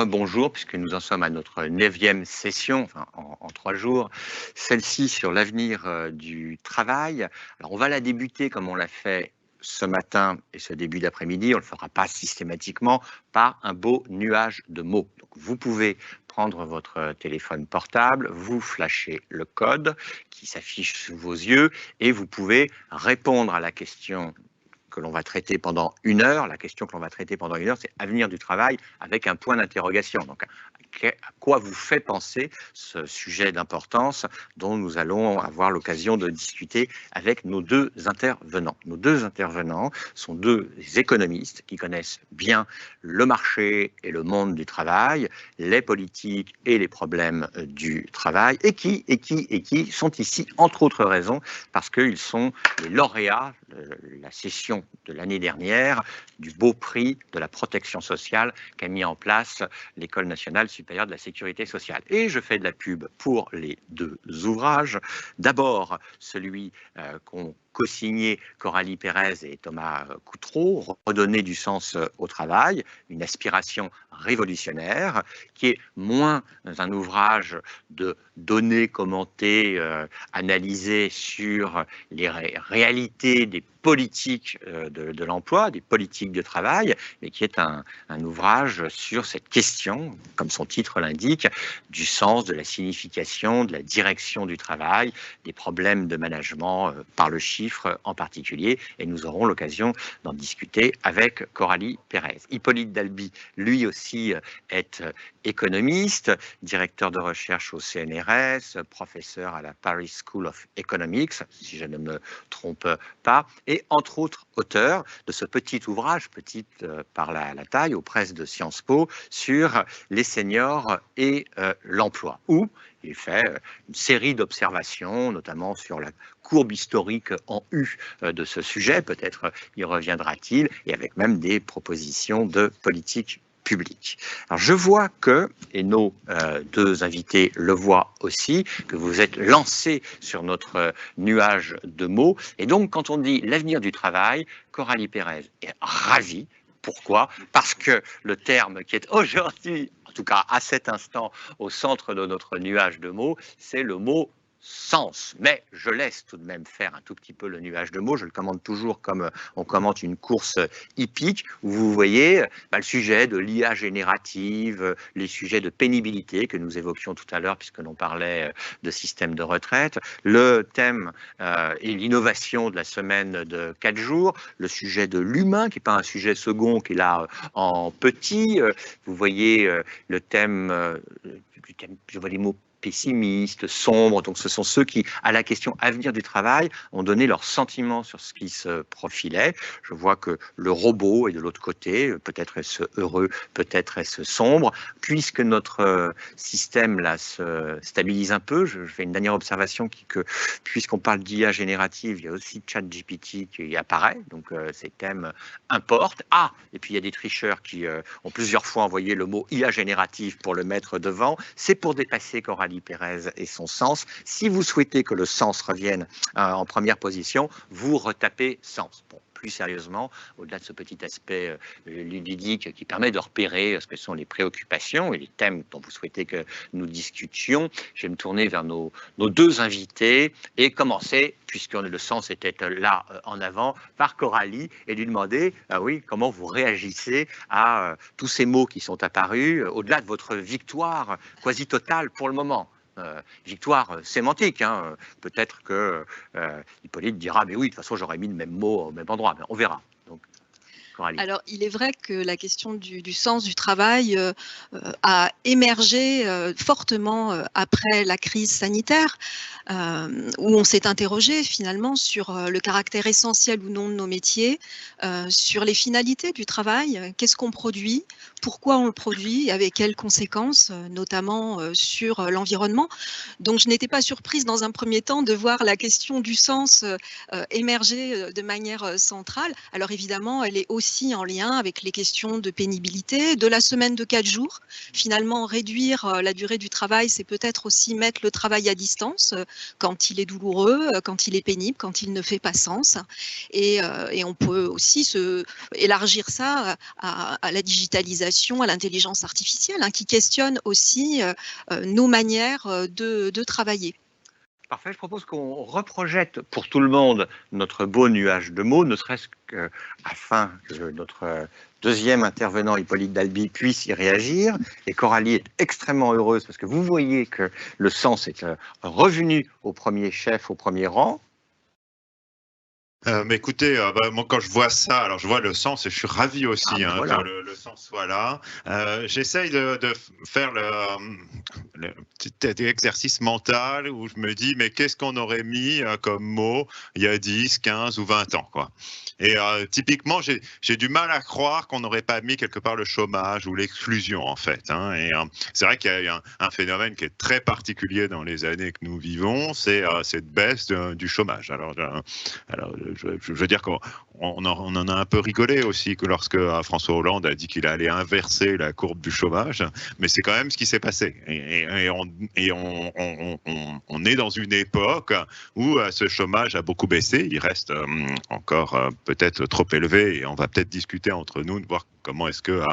Bonjour, puisque nous en sommes à notre 9e session, enfin en 3 jours, celle-ci sur l'avenir du travail. Alors on va la débuter comme on l'a fait ce matin et ce début d'après-midi, on ne le fera pas systématiquement, par un beau nuage de mots. Donc vous pouvez prendre votre téléphone portable, vous flashez le code qui s'affiche sous vos yeux et vous pouvez répondre à la question que l'on va traiter pendant 1 heure. La question que l'on va traiter pendant 1 heure, c'est avenir du travail avec un point d'interrogation. Donc, à quoi vous fait penser ce sujet d'importance dont nous allons avoir l'occasion de discuter avec nos 2 intervenants. Nos 2 intervenants sont 2 économistes qui connaissent bien le marché et le monde du travail, les politiques et les problèmes du travail, et qui sont ici, entre autres raisons, parce qu'ils sont les lauréats de la session de l'année dernière du beau prix de la protection sociale qu'a mis en place l'École nationale supérieure de la sécurité sociale. Et je fais de la pub pour les 2 ouvrages. D'abord, celui qu'ont co-signé Coralie Pérez et Thomas Coutreau, Redonner du sens au travail, une aspiration révolutionnaire, qui est moins un ouvrage de données commentées, analysées sur les réalités des politiques de l'emploi, des politiques de travail, mais qui est un ouvrage sur cette question, comme son titre l'indique, du sens, de la signification, de la direction du travail, des problèmes de management par le chiffre en particulier, et nous aurons l'occasion d'en discuter avec Coralie Pérez. Hippolyte Dalby, lui aussi, est économiste, directeur de recherche au CNRS, professeur à la Paris School of Economics, si je ne me trompe pas, et entre autres auteur de ce petit ouvrage, petit par la taille, aux presses de Sciences Po, sur les seniors et l'emploi, où il fait une série d'observations, notamment sur la courbe historique en U de ce sujet, peut-être y reviendra-t-il, et avec même des propositions de politique public. Alors je vois que, et nos 2 invités le voient aussi, que vous êtes lancés sur notre nuage de mots. Et donc quand on dit l'avenir du travail, Coralie Pérez est ravie. Pourquoi? Parce que le terme qui est aujourd'hui, en tout cas à cet instant, au centre de notre nuage de mots, c'est le mot sens. Mais je laisse tout de même faire un tout petit peu le nuage de mots. Je le commente toujours comme on commente une course hippique, où vous voyez le sujet de l'IA générative, les sujets de pénibilité que nous évoquions tout à l'heure puisque l'on parlait de système de retraite, le thème et l'innovation de la semaine de 4 jours, le sujet de l'humain qui n'est pas un sujet second qui est là en petit. Vous voyez le thème, je vois les mots pessimistes, sombres, donc ce sont ceux qui, à la question avenir du travail, ont donné leur sentiment sur ce qui se profilait. Je vois que le robot est de l'autre côté, peut-être est-ce heureux, peut-être est-ce sombre, puisque notre système là se stabilise un peu. Je fais une dernière observation que puisqu'on parle d'IA générative, il y a aussi ChatGPT qui apparaît, donc ces thèmes importent. Ah, et puis il y a des tricheurs qui ont plusieurs fois envoyé le mot IA générative pour le mettre devant. C'est pour dépasser Coralie Pérez et son sens. Si vous souhaitez que le sens revienne en première position, vous retapez sens. Bon, plus sérieusement, au-delà de ce petit aspect ludique qui permet de repérer ce que sont les préoccupations et les thèmes dont vous souhaitez que nous discutions, je vais me tourner vers nos 2 invités et commencer, puisque le sens était là en avant, par Coralie et lui demander, oui, comment vous réagissez à tous ces mots qui sont apparus, au-delà de votre victoire quasi totale pour le moment. Victoire sémantique, hein. Peut-être que Hippolyte dira, mais oui, de toute façon, j'aurais mis le même mot au même endroit, mais on verra. Donc, Coralie. Alors, il est vrai que la question du sens du travail a émergé fortement après la crise sanitaire, où on s'est interrogé finalement sur le caractère essentiel ou non de nos métiers, sur les finalités du travail, qu'est-ce qu'on produit, pourquoi on le produit, avec quelles conséquences, notamment sur l'environnement. Donc, je n'étais pas surprise dans un premier temps de voir la question du sens émerger de manière centrale. Alors évidemment, elle est aussi aussi en lien avec les questions de pénibilité, de la semaine de 4 jours. Finalement, réduire la durée du travail, c'est peut-être aussi mettre le travail à distance quand il est douloureux, quand il est pénible, quand il ne fait pas sens. Et on peut aussi élargir ça à la digitalisation, à l'intelligence artificielle, qui questionne aussi nos manières de travailler. Parfait, je propose qu'on reprojette pour tout le monde notre beau nuage de mots, ne serait-ce qu'afin que notre deuxième intervenant, Hippolyte Dalby, puisse y réagir. Et Coralie est extrêmement heureuse parce que vous voyez que le sens est revenu au premier chef, au premier rang. Mais écoutez, moi quand je vois ça, alors je vois le sens et je suis ravi aussi voilà. que le sens soit là. J'essaye de faire le petit exercice mental où je me dis mais qu'est-ce qu'on aurait mis comme mot il y a 10, 15 ou 20 ans, quoi. Et typiquement, j'ai du mal à croire qu'on n'aurait pas mis quelque part le chômage ou l'exclusion, en fait. Et c'est vrai qu'il y a un phénomène qui est très particulier dans les années que nous vivons, c'est cette baisse du chômage. Alors je veux dire qu'on en a un peu rigolé aussi que lorsque François Hollande a dit qu'il allait inverser la courbe du chômage, mais c'est quand même ce qui s'est passé. Et on est dans une époque où ce chômage a beaucoup baissé. Il reste encore peut-être trop élevé et on va peut-être discuter entre nous de voir comment est-ce que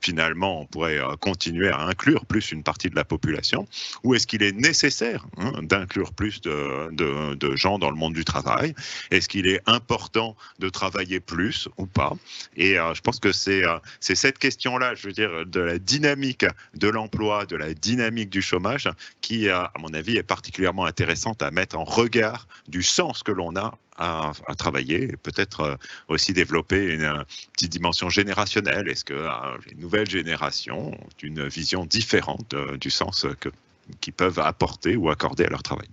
finalement on pourrait continuer à inclure plus une partie de la population, ou est-ce qu'il est nécessaire d'inclure plus de gens dans le monde du travail? Est-ce qu'il est important de travailler plus ou pas? Et je pense que c'est cette question-là, je veux dire, de la dynamique de l'emploi, de la dynamique du chômage, qui, à mon avis, est particulièrement intéressante à mettre en regard du sens que l'on a à travailler, et peut-être aussi développer une petite dimension générationnelle. Est-ce que les nouvelles générations ont une vision différente du sens qu'ils peuvent apporter ou accorder à leur travail?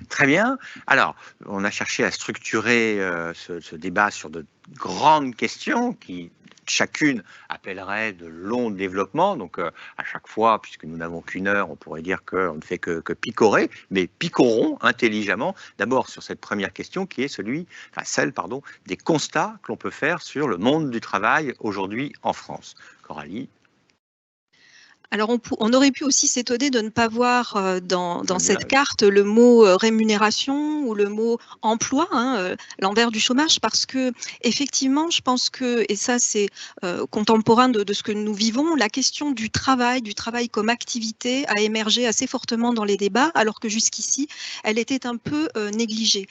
Très bien. Alors, on a cherché à structurer ce débat sur de grandes questions qui chacune appellerait de longs développements. Donc, à chaque fois, puisque nous n'avons qu'une heure, on pourrait dire qu'on ne fait que picorer, mais picorons intelligemment. D'abord sur cette première question qui est celle des constats que l'on peut faire sur le monde du travail aujourd'hui en France. Coralie? Alors, on aurait pu aussi s'étonner de ne pas voir dans cette carte le mot rémunération ou le mot emploi, l'envers du chômage, parce que effectivement, je pense que, et ça c'est contemporain de ce que nous vivons, la question du travail comme activité a émergé assez fortement dans les débats, alors que jusqu'ici, elle était un peu négligée.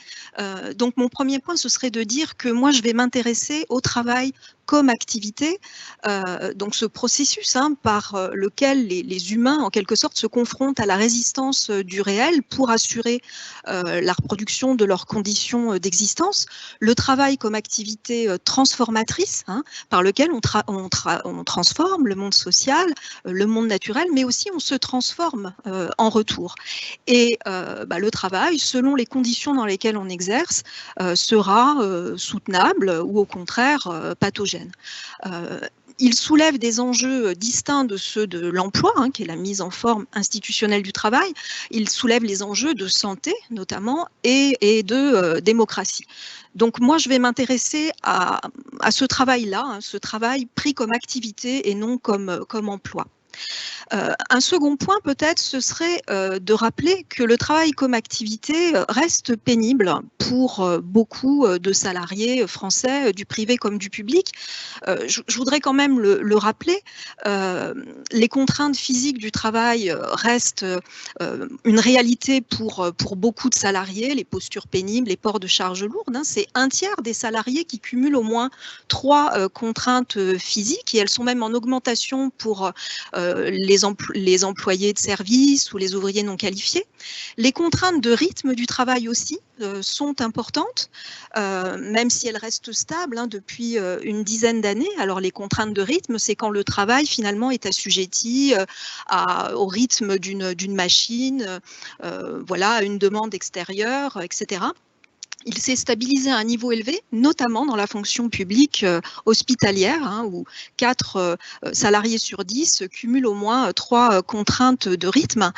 Donc mon premier point, ce serait de dire que moi, je vais m'intéresser au travail comme activité, donc ce processus par lequel les humains, en quelque sorte, se confrontent à la résistance du réel pour assurer la reproduction de leurs conditions d'existence. Le travail comme activité transformatrice, par lequel on transforme le monde social, le monde naturel, mais aussi on se transforme en retour. Et le travail, selon les conditions dans lesquelles on exerce, sera soutenable ou au contraire pathogène. Il soulève des enjeux distincts de ceux de l'emploi, qui est la mise en forme institutionnelle du travail. Il soulève les enjeux de santé, notamment, et de démocratie. Donc moi, je vais m'intéresser à ce travail-là, ce travail pris comme activité et non comme emploi. Un second point, peut-être, ce serait de rappeler que le travail comme activité reste pénible pour beaucoup de salariés français, du privé comme du public. Je voudrais quand même le rappeler. Les contraintes physiques du travail restent une réalité pour beaucoup de salariés, les postures pénibles, les ports de charges lourdes. C'est un tiers des salariés qui cumulent au moins 3 contraintes physiques, et elles sont même en augmentation pour les employés de service ou les ouvriers non qualifiés. Les contraintes de rythme du travail aussi sont importantes, même si elles restent stables depuis une dizaine d'années. Alors les contraintes de rythme, c'est quand le travail finalement est assujetti au rythme d'une machine, à une demande extérieure, etc. il s'est stabilisé à un niveau élevé, notamment dans la fonction publique hospitalière, hein, où 4 salariés sur 10 cumulent au moins 3 contraintes de rythme.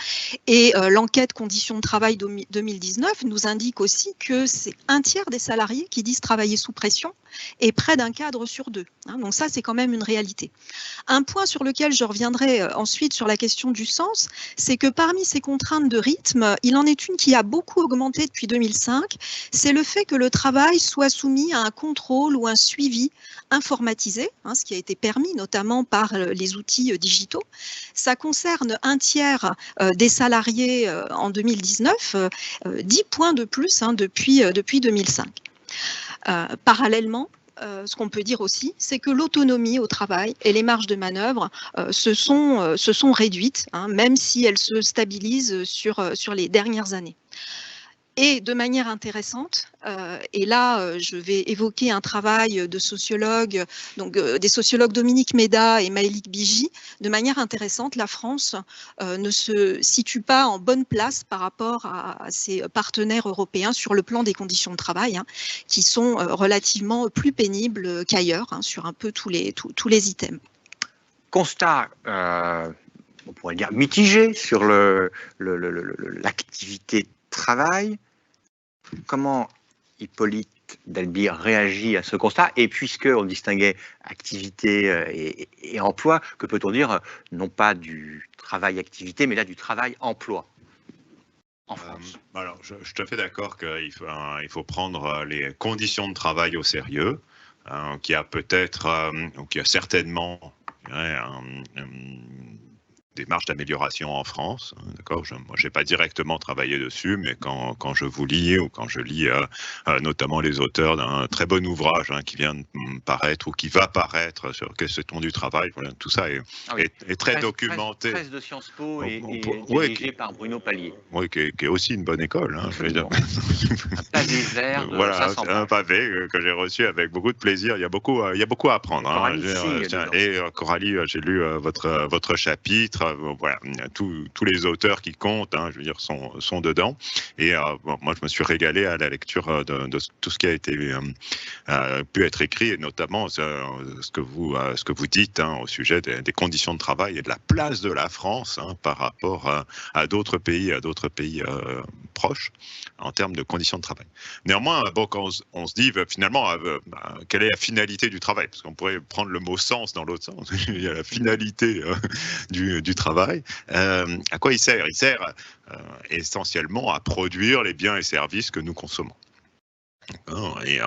Et l'enquête conditions de travail 2019 nous indique aussi que c'est 1/3 des salariés qui disent travailler sous pression et près d'un cadre sur 2. Hein, donc ça, c'est quand même une réalité. Un point sur lequel je reviendrai ensuite sur la question du sens, c'est que parmi ces contraintes de rythme, il en est une qui a beaucoup augmenté depuis 2005, c'est le fait que le travail soit soumis à un contrôle ou un suivi informatisé, hein, ce qui a été permis notamment par les outils digitaux. Ça concerne 1/3 des salariés en 2019, 10 points de plus hein, depuis 2005. Parallèlement, ce qu'on peut dire aussi, c'est que l'autonomie au travail et les marges de manœuvre se sont réduites, hein, même si elles se stabilisent sur les dernières années. Et de manière intéressante, et là je vais évoquer un travail de sociologues, donc des sociologues Dominique Méda et Maëlik Biji. De manière intéressante, la France ne se situe pas en bonne place par rapport à ses partenaires européens sur le plan des conditions de travail, hein, qui sont relativement plus pénibles qu'ailleurs, hein, sur un peu tous les items. Constat, on pourrait dire mitigé sur l'activité travail. Comment Hippolyte Dalby réagit à ce constat? Et puisqu'on distinguait activité et emploi, que peut-on dire, non pas du travail-activité, mais là du travail-emploi en France? Alors, je suis tout à fait d'accord qu'il faut prendre les conditions de travail au sérieux, qui a peut-être, qui a certainement des marges d'amélioration en France, d'accord. Moi, j'ai pas directement travaillé dessus, mais quand je vous lis ou quand je lis notamment les auteurs d'un très bon ouvrage qui vient de paraître ou qui va paraître sur question du travail, voilà, tout ça est très documenté. 13 de Sciences Po et dirigé par Bruno Palier. Oui, qui est aussi une bonne école. Hein, je veux dire. Un pavé vert de voilà, 500 un pavé que j'ai reçu avec beaucoup de plaisir. Il y a beaucoup à apprendre. Et Coralie, j'ai lu votre chapitre. Voilà, tous les auteurs qui comptent, hein, je veux dire, sont dedans. Et moi, je me suis régalé à la lecture de tout ce qui a été pu être écrit, et notamment ce que vous dites hein, au sujet des conditions de travail et de la place de la France hein, par rapport à d'autres pays, proches en termes de conditions de travail. Néanmoins, bon, quand on se dit finalement quelle est la finalité du travail, parce qu'on pourrait prendre le mot sens dans l'autre sens, il y a la finalité du travail. À quoi il sert? Il sert essentiellement à produire les biens et services que nous consommons. Et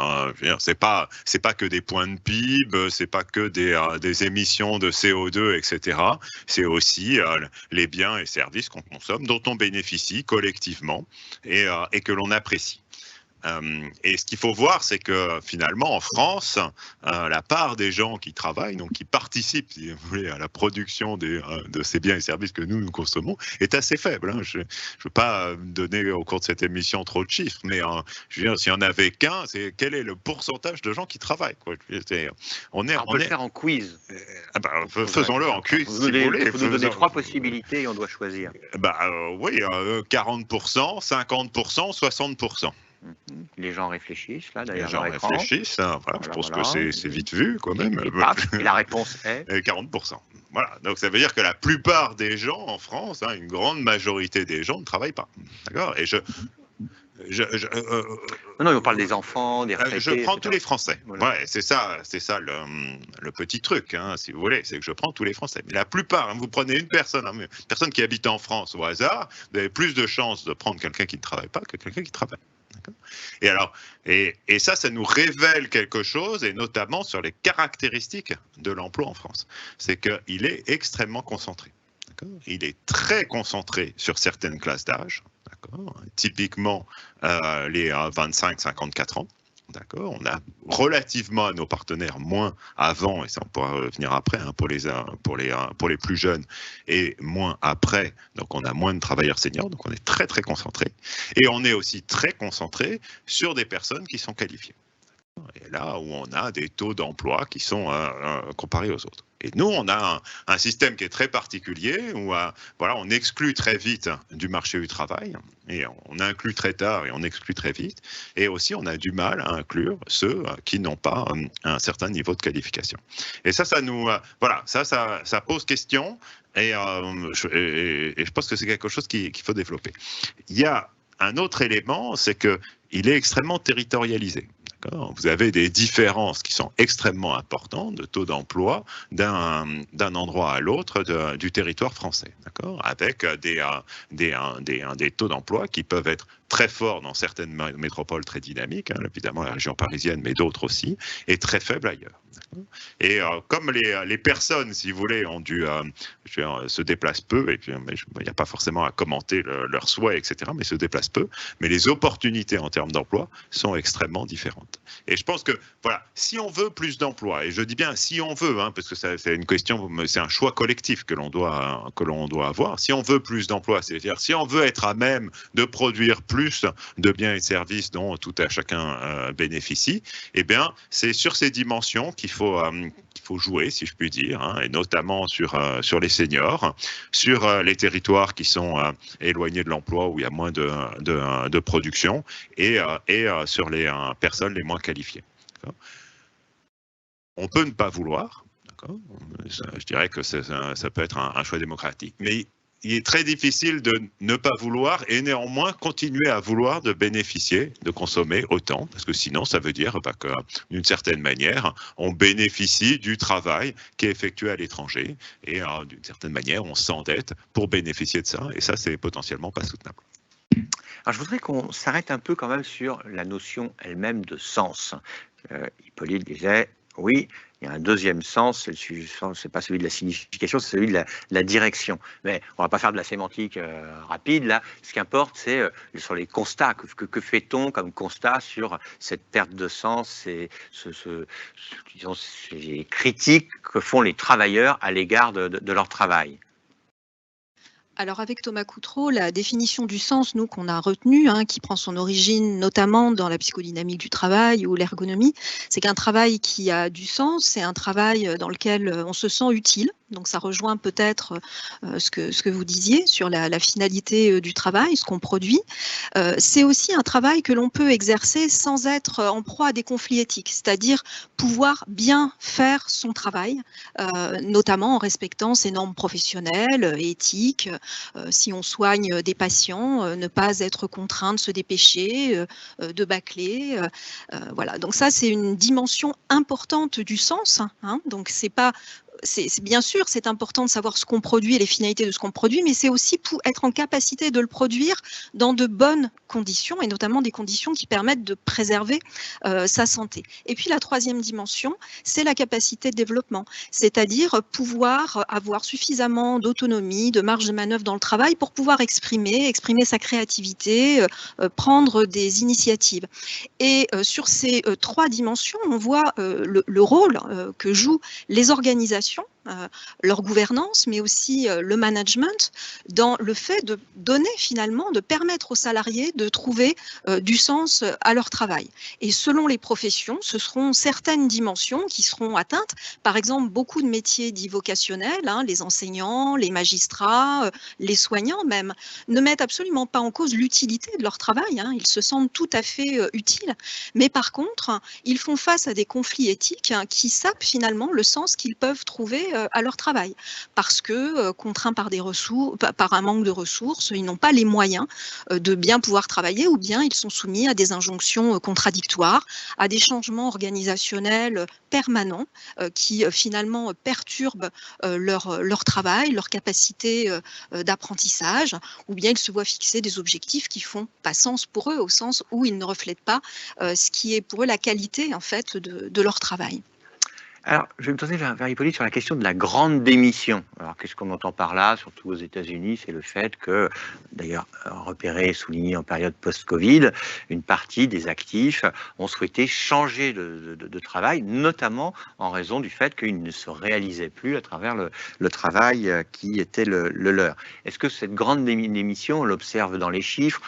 c'est pas que des points de PIB, c'est pas que des émissions de CO2, etc. C'est aussi les biens et services qu'on consomme, dont on bénéficie collectivement et que l'on apprécie. Et ce qu'il faut voir, c'est que finalement, en France, la part des gens qui travaillent, donc qui participent, si vous voulez, à la production de ces biens et services que nous consommons, est assez faible. Hein. Je ne veux pas donner au cours de cette émission trop de chiffres, mais je veux dire, s'il n'y en avait qu'un, quel est le pourcentage de gens qui travaillent, quoi. On peut le faire en quiz. Faisons-le en quiz, si vous voulez. Vous nous donnez 3 possibilités et on doit choisir. Oui, 40%, 50%, 60%. Les gens réfléchissent, là, d'ailleurs. Les gens réfléchissent, hein, voilà, je pense que c'est vite vu, quand même. Et la réponse est 40%. Voilà, donc ça veut dire que la plupart des gens en France, hein, une grande majorité des gens ne travaillent pas. D'accord. Et non, on parle des enfants, des retraités. Je prends tous les Français. Voilà. Ouais, c'est ça le petit truc, hein, si vous voulez, c'est que je prends tous les Français. Mais la plupart, hein, vous prenez une personne qui habite en France au hasard, vous avez plus de chances de prendre quelqu'un qui ne travaille pas que quelqu'un qui travaille. Et alors, et ça nous révèle quelque chose, et notamment sur les caractéristiques de l'emploi en France. C'est qu'il est extrêmement concentré. Il est très concentré sur certaines classes d'âge. Typiquement, les 25-54 ans. D'accord. On a relativement à nos partenaires moins avant, et ça on pourra revenir après, hein, pour les plus jeunes, et moins après, donc on a moins de travailleurs seniors, donc on est très très concentré, et on est aussi très concentré sur des personnes qui sont qualifiées. Et là où on a des taux d'emploi qui sont comparés aux autres. Et nous, on a un système qui est très particulier où voilà, on exclut très vite du marché du travail et on inclut très tard et on exclut très vite. Et aussi, on a du mal à inclure ceux qui n'ont pas un certain niveau de qualification. Et ça nous, voilà, ça pose question et je pense que c'est quelque chose qu'il faut développer. Il y a un autre élément, c'est qu'il est extrêmement territorialisé. Vous avez des différences qui sont extrêmement importantes de taux d'emploi d'un endroit à l'autre du territoire français, avec des taux d'emploi qui peuvent être très forts dans certaines métropoles très dynamiques, évidemment la région parisienne, mais d'autres aussi, et très faibles ailleurs. Et comme les personnes, si vous voulez, ont se déplacent peu, et puis il n'y a pas forcément à commenter leurs souhaits, etc., mais se déplacent peu, mais les opportunités en termes d'emploi sont extrêmement différentes. Et je pense que, voilà, si on veut plus d'emplois, et je dis bien si on veut, parce que c'est une question, c'est un choix collectif que l'on doit avoir, si on veut plus d'emplois, c'est-à-dire si on veut être à même de produire plus de biens et de services dont tout à chacun bénéficie, eh bien, c'est sur ces dimensions qu'il faut jouer, si je puis dire, et notamment sur les seniors, sur les territoires qui sont éloignés de l'emploi, où il y a moins de production, et sur les personnes les moins qualifiées. On peut ne pas vouloir, je dirais que ça peut être un choix démocratique, mais il est très difficile de ne pas vouloir et néanmoins continuer à vouloir de bénéficier, de consommer autant, parce que sinon ça veut dire que d'une certaine manière, on bénéficie du travail qui est effectué à l'étranger et d'une certaine manière, on s'endette pour bénéficier de ça et ça, c'est potentiellement pas soutenable. Alors, je voudrais qu'on s'arrête un peu quand même sur la notion elle-même de sens. Hippolyte disait, oui, il y a un deuxième sens, c'est pas celui de la signification, c'est celui de la direction. Mais on va pas faire de la sémantique rapide, là. Ce qui importe, c'est sur les constats. Que fait-on comme constat sur cette perte de sens et disons, ces critiques que font les travailleurs à l'égard de leur travail? Alors avec Thomas Coutreau, la définition du sens, nous, qu'on a retenue, qui prend son origine notamment dans la psychodynamique du travail ou l'ergonomie, c'est qu'un travail qui a du sens, c'est un travail dans lequel on se sent utile. Donc ça rejoint peut-être ce que vous disiez sur la finalité du travail, ce qu'on produit. C'est aussi un travail que l'on peut exercer sans être en proie à des conflits éthiques, c'est-à-dire pouvoir bien faire son travail, notamment en respectant ses normes professionnelles, éthiques. Si on soigne des patients, ne pas être contraint de se dépêcher, de bâcler. Voilà. Donc ça, c'est une dimension importante du sens. Donc c'est pas bien sûr, c'est important de savoir ce qu'on produit et les finalités de ce qu'on produit, mais c'est aussi pour être en capacité de le produire dans de bonnes conditions, et notamment des conditions qui permettent de préserver sa santé. Et puis la troisième dimension, c'est la capacité de développement, c'est-à-dire pouvoir avoir suffisamment d'autonomie, de marge de manœuvre dans le travail pour pouvoir exprimer sa créativité, prendre des initiatives. Et sur ces trois dimensions, on voit le rôle que jouent les organisations, leur gouvernance, mais aussi le management, dans le fait de donner finalement, de permettre aux salariés de trouver du sens à leur travail. Et selon les professions, ce seront certaines dimensions qui seront atteintes. Par exemple, beaucoup de métiers dits vocationnels, les enseignants, les magistrats, les soignants même, ne mettent absolument pas en cause l'utilité de leur travail. Ils se sentent tout à fait utiles. Mais par contre, ils font face à des conflits éthiques qui sapent finalement le sens qu'ils peuvent trouver à leur travail, parce que contraints par par un manque de ressources, ils n'ont pas les moyens de bien pouvoir travailler, ou bien ils sont soumis à des injonctions contradictoires, à des changements organisationnels permanents qui finalement perturbent leur travail, leur capacité d'apprentissage, ou bien ils se voient fixer des objectifs qui font pas sens pour eux, au sens où ils ne reflètent pas ce qui est pour eux la qualité en fait de leur travail. Alors, je vais me tourner vers Hippolyte sur la question de la grande démission. Alors, qu'est-ce qu'on entend par là, surtout aux États-Unis? C'est le fait que, d'ailleurs, repéré, souligné en période post-Covid, une partie des actifs ont souhaité changer de travail, notamment en raison du fait qu'ils ne se réalisaient plus à travers le travail qui était le leur. Est-ce que cette grande démission, on l'observe dans les chiffres,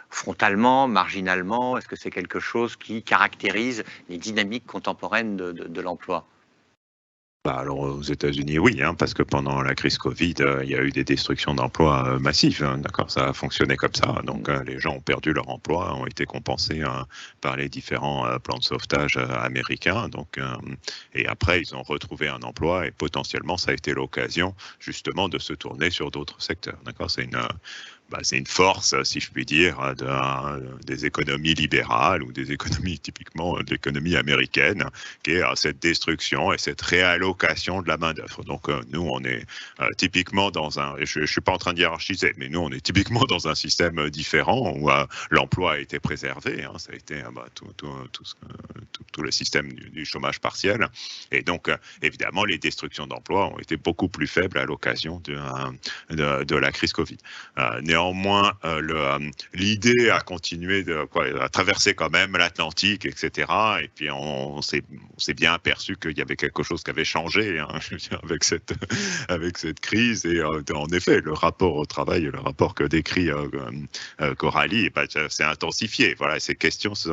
frontalement, marginalement? Est-ce que c'est quelque chose qui caractérise les dynamiques contemporaines de l'emploi? Alors aux États-Unis, oui, hein, parce que pendant la crise Covid, il y a eu des destructions d'emplois massives. Hein, d'accord, ça a fonctionné comme ça. Donc les gens ont perdu leur emploi, ont été compensés par les différents plans de sauvetage américains. Donc et après, ils ont retrouvé un emploi et potentiellement, ça a été l'occasion justement de se tourner sur d'autres secteurs. D'accord, c'est une force, si je puis dire, des économies libérales ou des économies typiquement de l'économie américaine, qui est cette destruction et cette réallocation de la main-d'œuvre. Donc, nous, on est typiquement dans je ne suis pas en train de hiérarchiser, mais nous, on est typiquement dans un système différent où l'emploi a été préservé. Hein, ça a été tout le système du chômage partiel. Et donc, évidemment, les destructions d'emplois ont été beaucoup plus faibles à l'occasion de la crise Covid. Néanmoins, l'idée a continué à traverser quand même l'Atlantique, etc. Et puis on s'est bien aperçu qu'il y avait quelque chose qui avait changé, hein, avec cette crise. Et en effet, le rapport au travail, le rapport que décrit Coralie, s'est intensifié. Voilà, ces questions se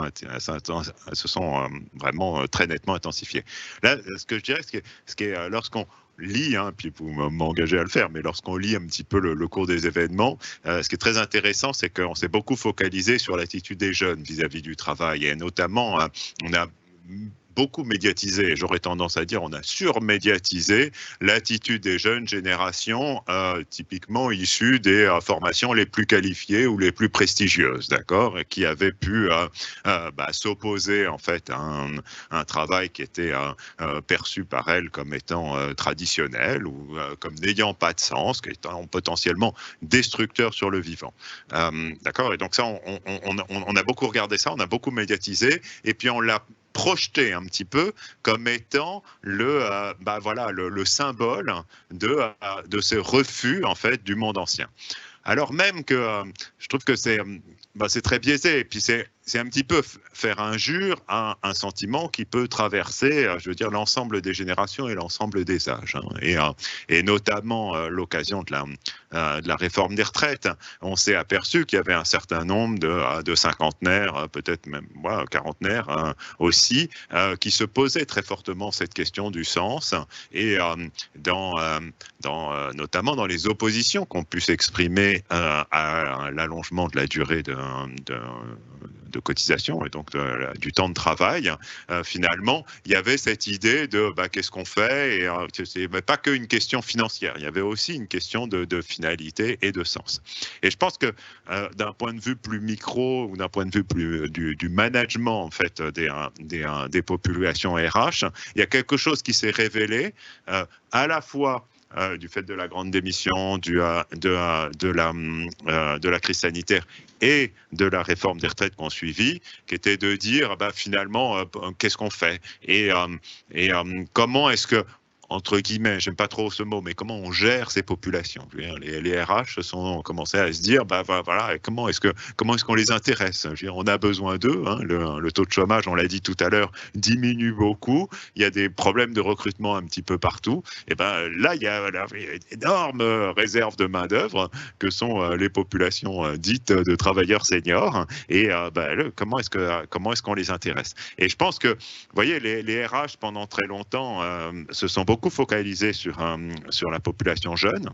sont vraiment très nettement intensifiées. Là, ce que je dirais, ce qui est lorsqu'on lit, hein, puis vous m'engagez à le faire, mais lorsqu'on lit un petit peu le cours des événements, ce qui est très intéressant, c'est qu'on s'est beaucoup focalisé sur l'attitude des jeunes vis-à-vis du travail. Et notamment, on a beaucoup médiatisé, j'aurais tendance à dire, on a surmédiatisé l'attitude des jeunes générations, typiquement issues des formations les plus qualifiées ou les plus prestigieuses, d'accord, qui avaient pu s'opposer en fait à un travail qui était perçu par elles comme étant traditionnel ou comme n'ayant pas de sens, qui étant potentiellement destructeur sur le vivant. D'accord, et donc ça, on a beaucoup regardé ça, on a beaucoup médiatisé, et puis on l'a projeté un petit peu comme étant le symbole de ce refus en fait du monde ancien. Alors même que je trouve que c'est très biaisé, et puis c'est un petit peu faire injure à un sentiment qui peut traverser, je veux dire, l'ensemble des générations et l'ensemble des âges. Hein. Et notamment l'occasion de la réforme des retraites, on s'est aperçu qu'il y avait un certain nombre de cinquantenaires, peut-être même quarantenaires aussi, qui se posaient très fortement cette question du sens, et notamment dans les oppositions qu'ont pu s'exprimer à l'allongement de la durée de cotisation et donc du temps de travail, finalement, il y avait cette idée de qu'est-ce qu'on fait, et c'est pas qu'une question financière, il y avait aussi une question de finalité et de sens. Et je pense que d'un point de vue plus micro ou d'un point de vue plus du management en fait des populations RH, il y a quelque chose qui s'est révélé à la fois du fait de la grande démission, de la crise sanitaire et de la réforme des retraites qu'on suivit, qui était de dire finalement qu'est-ce qu'on fait, et comment est-ce que, entre guillemets, j'aime pas trop ce mot, mais comment on gère ces populations. Les RH ont commencé à se dire, voilà, comment est-ce qu'on les intéresse. On a besoin d'eux. Hein, le taux de chômage, on l'a dit tout à l'heure, diminue beaucoup. Il y a des problèmes de recrutement un petit peu partout. Et là, il y a une énorme réserve de main d'œuvre que sont les populations dites de travailleurs seniors. Et comment est-ce qu'on les intéresse. Et je pense que, vous voyez, les RH pendant très longtemps se sont beaucoup focalisés sur la population jeune,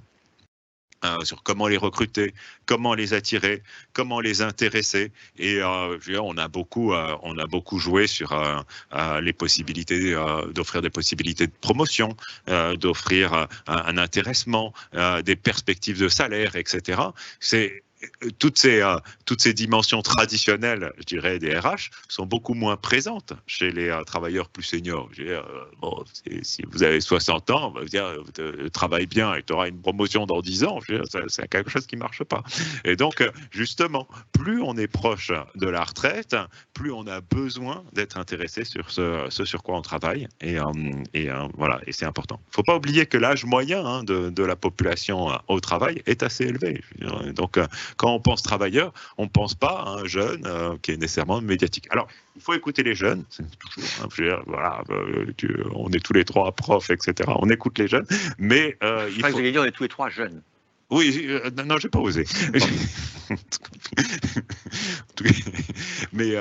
sur comment les recruter, comment les attirer, comment les intéresser. Et on a beaucoup joué sur les possibilités d'offrir des possibilités de promotion, d'offrir un intéressement, des perspectives de salaire, etc. C'est toutes ces dimensions traditionnelles, je dirais, des RH, sont beaucoup moins présentes chez les travailleurs plus seniors. Je veux dire, si vous avez 60 ans, on va vous dire, travaille bien et tu auras une promotion dans 10 ans. Je veux dire, c'est quelque chose qui ne marche pas. Et donc, justement, plus on est proche de la retraite, plus on a besoin d'être intéressé sur ce sur quoi on travaille. Et voilà, et c'est important. Il ne faut pas oublier que l'âge moyen de la population au travail est assez élevé. Je veux dire, donc, quand on pense travailleur, on ne pense pas à un jeune qui est nécessairement médiatique. Alors, il faut écouter les jeunes, c'est toujours, voilà, on est tous les trois profs, etc. On écoute les jeunes, mais il faut... Vous allez dire, on est tous les trois jeunes. Oui, non, je n'ai pas osé. Mais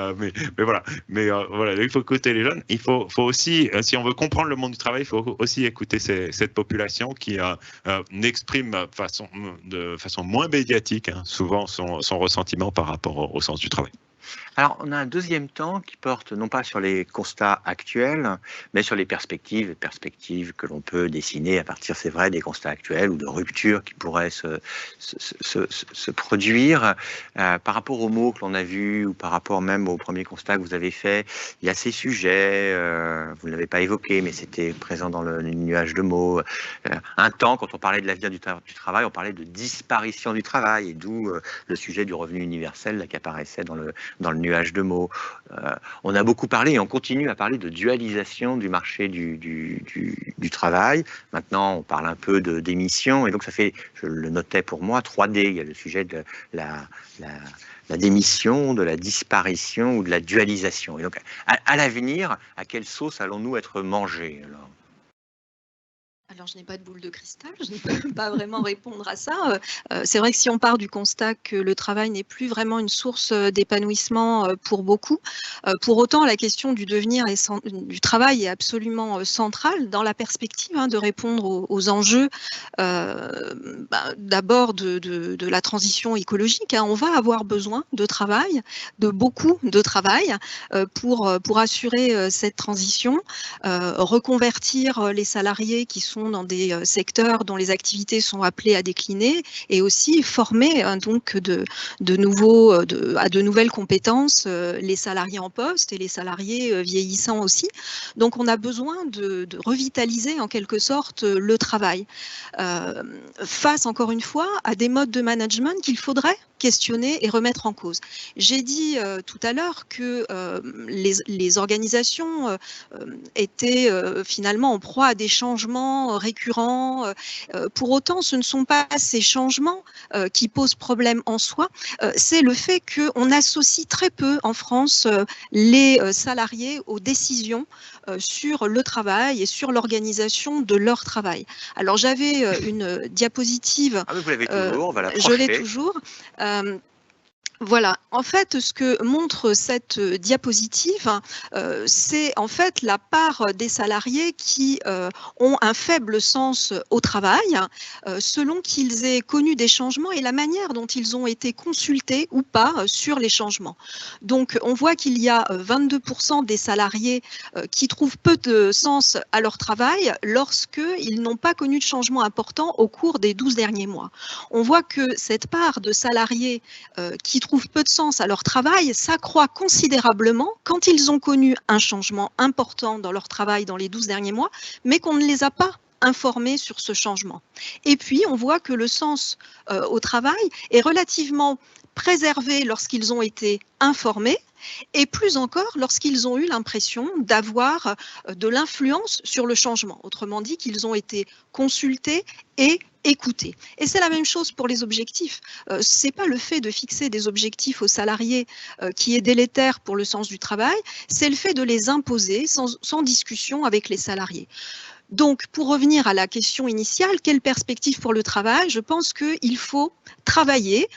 voilà. Voilà, il faut écouter les jeunes. Il faut aussi, si on veut comprendre le monde du travail, il faut aussi écouter cette population qui n'exprime de façon moins médiatique, hein, souvent son ressentiment par rapport au sens du travail. Alors, on a un deuxième temps qui porte non pas sur les constats actuels, mais sur les perspectives que l'on peut dessiner à partir, c'est vrai, des constats actuels ou de ruptures qui pourraient se produire. Par rapport aux mots que l'on a vus ou par rapport même au premier constat que vous avez fait, il y a ces sujets, vous ne l'avez pas évoqué, mais c'était présent dans le nuage de mots. Un temps, quand on parlait de l'avenir du travail, on parlait de disparition du travail, et d'où le sujet du revenu universel là, qui apparaissait dans le nuage de mots. On a beaucoup parlé et on continue à parler de dualisation du marché du travail. Maintenant, on parle un peu d'émissions et donc ça fait, je le notais pour moi, 3D. Il y a le sujet de la démission, de la disparition ou de la dualisation. Et donc, à l'avenir, à quelle sauce allons-nous être mangés alors ? Alors, je n'ai pas de boule de cristal, je ne peux pas vraiment répondre à ça. C'est vrai que si on part du constat que le travail n'est plus vraiment une source d'épanouissement pour beaucoup, pour autant, la question du devenir du travail est absolument centrale dans la perspective de répondre aux enjeux d'abord de la transition écologique. On va avoir besoin de travail, de beaucoup de travail pour assurer cette transition, reconvertir les salariés qui sont dans des secteurs dont les activités sont appelées à décliner et aussi former donc à de nouvelles compétences les salariés en poste et les salariés vieillissants aussi. Donc on a besoin de revitaliser en quelque sorte le travail face encore une fois à des modes de management qu'il faudrait questionner et remettre en cause. J'ai dit tout à l'heure que les organisations étaient finalement en proie à des changements récurrents. Pour autant, ce ne sont pas ces changements qui posent problème en soi, c'est le fait qu'on associe très peu en France les salariés aux décisions sur le travail et sur l'organisation de leur travail. Alors j'avais une diapositive. Ah, mais vous l'avez toujours, on va la projeter. Je l'ai toujours. Voilà, en fait, ce que montre cette diapositive, c'est en fait la part des salariés qui ont un faible sens au travail, selon qu'ils aient connu des changements et la manière dont ils ont été consultés ou pas sur les changements. Donc, on voit qu'il y a 22% des salariés qui trouvent peu de sens à leur travail lorsqu'ils n'ont pas connu de changement important au cours des 12 derniers mois. On voit que cette part de salariés qui trouvent peu de sens à leur travail s'accroît considérablement quand ils ont connu un changement important dans leur travail dans les 12 derniers mois, mais qu'on ne les a pas informés sur ce changement. Et puis, on voit que le sens au travail est relativement préservé lorsqu'ils ont été informés, et plus encore lorsqu'ils ont eu l'impression d'avoir de l'influence sur le changement. Autrement dit, qu'ils ont été consultés et écoutés. Et c'est la même chose pour les objectifs. Ce n'est pas le fait de fixer des objectifs aux salariés qui est délétère pour le sens du travail, c'est le fait de les imposer sans discussion avec les salariés. Donc, pour revenir à la question initiale, quelle perspective pour le travail? Je pense qu'il faut travailler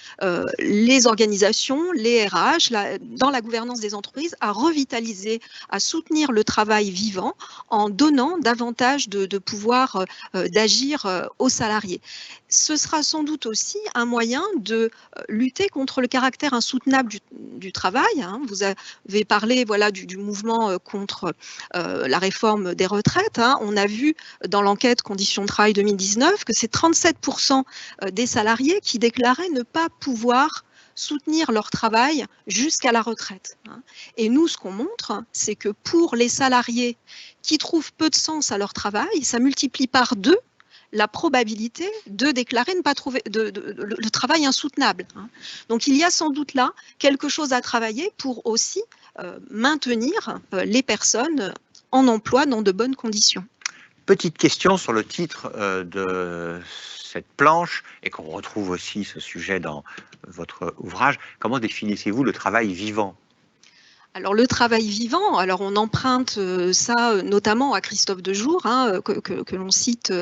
les organisations, les RH, dans la gouvernance des entreprises, à revitaliser, à soutenir le travail vivant en donnant davantage de pouvoir d'agir aux salariés. Ce sera sans doute aussi un moyen de lutter contre le caractère insoutenable du travail. Vous avez parlé du mouvement contre la réforme des retraites. On a vu dans l'enquête Conditions de travail 2019 que c'est 37% des salariés qui déclaraient ne pas pouvoir soutenir leur travail jusqu'à la retraite. Et nous, ce qu'on montre, c'est que pour les salariés qui trouvent peu de sens à leur travail, ça multiplie par 2 la probabilité de déclarer ne pas trouver le travail insoutenable. Donc il y a sans doute là quelque chose à travailler pour aussi maintenir les personnes en emploi dans de bonnes conditions. Petite question sur le titre de cette planche et qu'on retrouve aussi ce sujet dans votre ouvrage. Comment définissez-vous le travail vivant ? Alors le travail vivant, alors on emprunte ça notamment à Christophe Dejour, hein, que l'on cite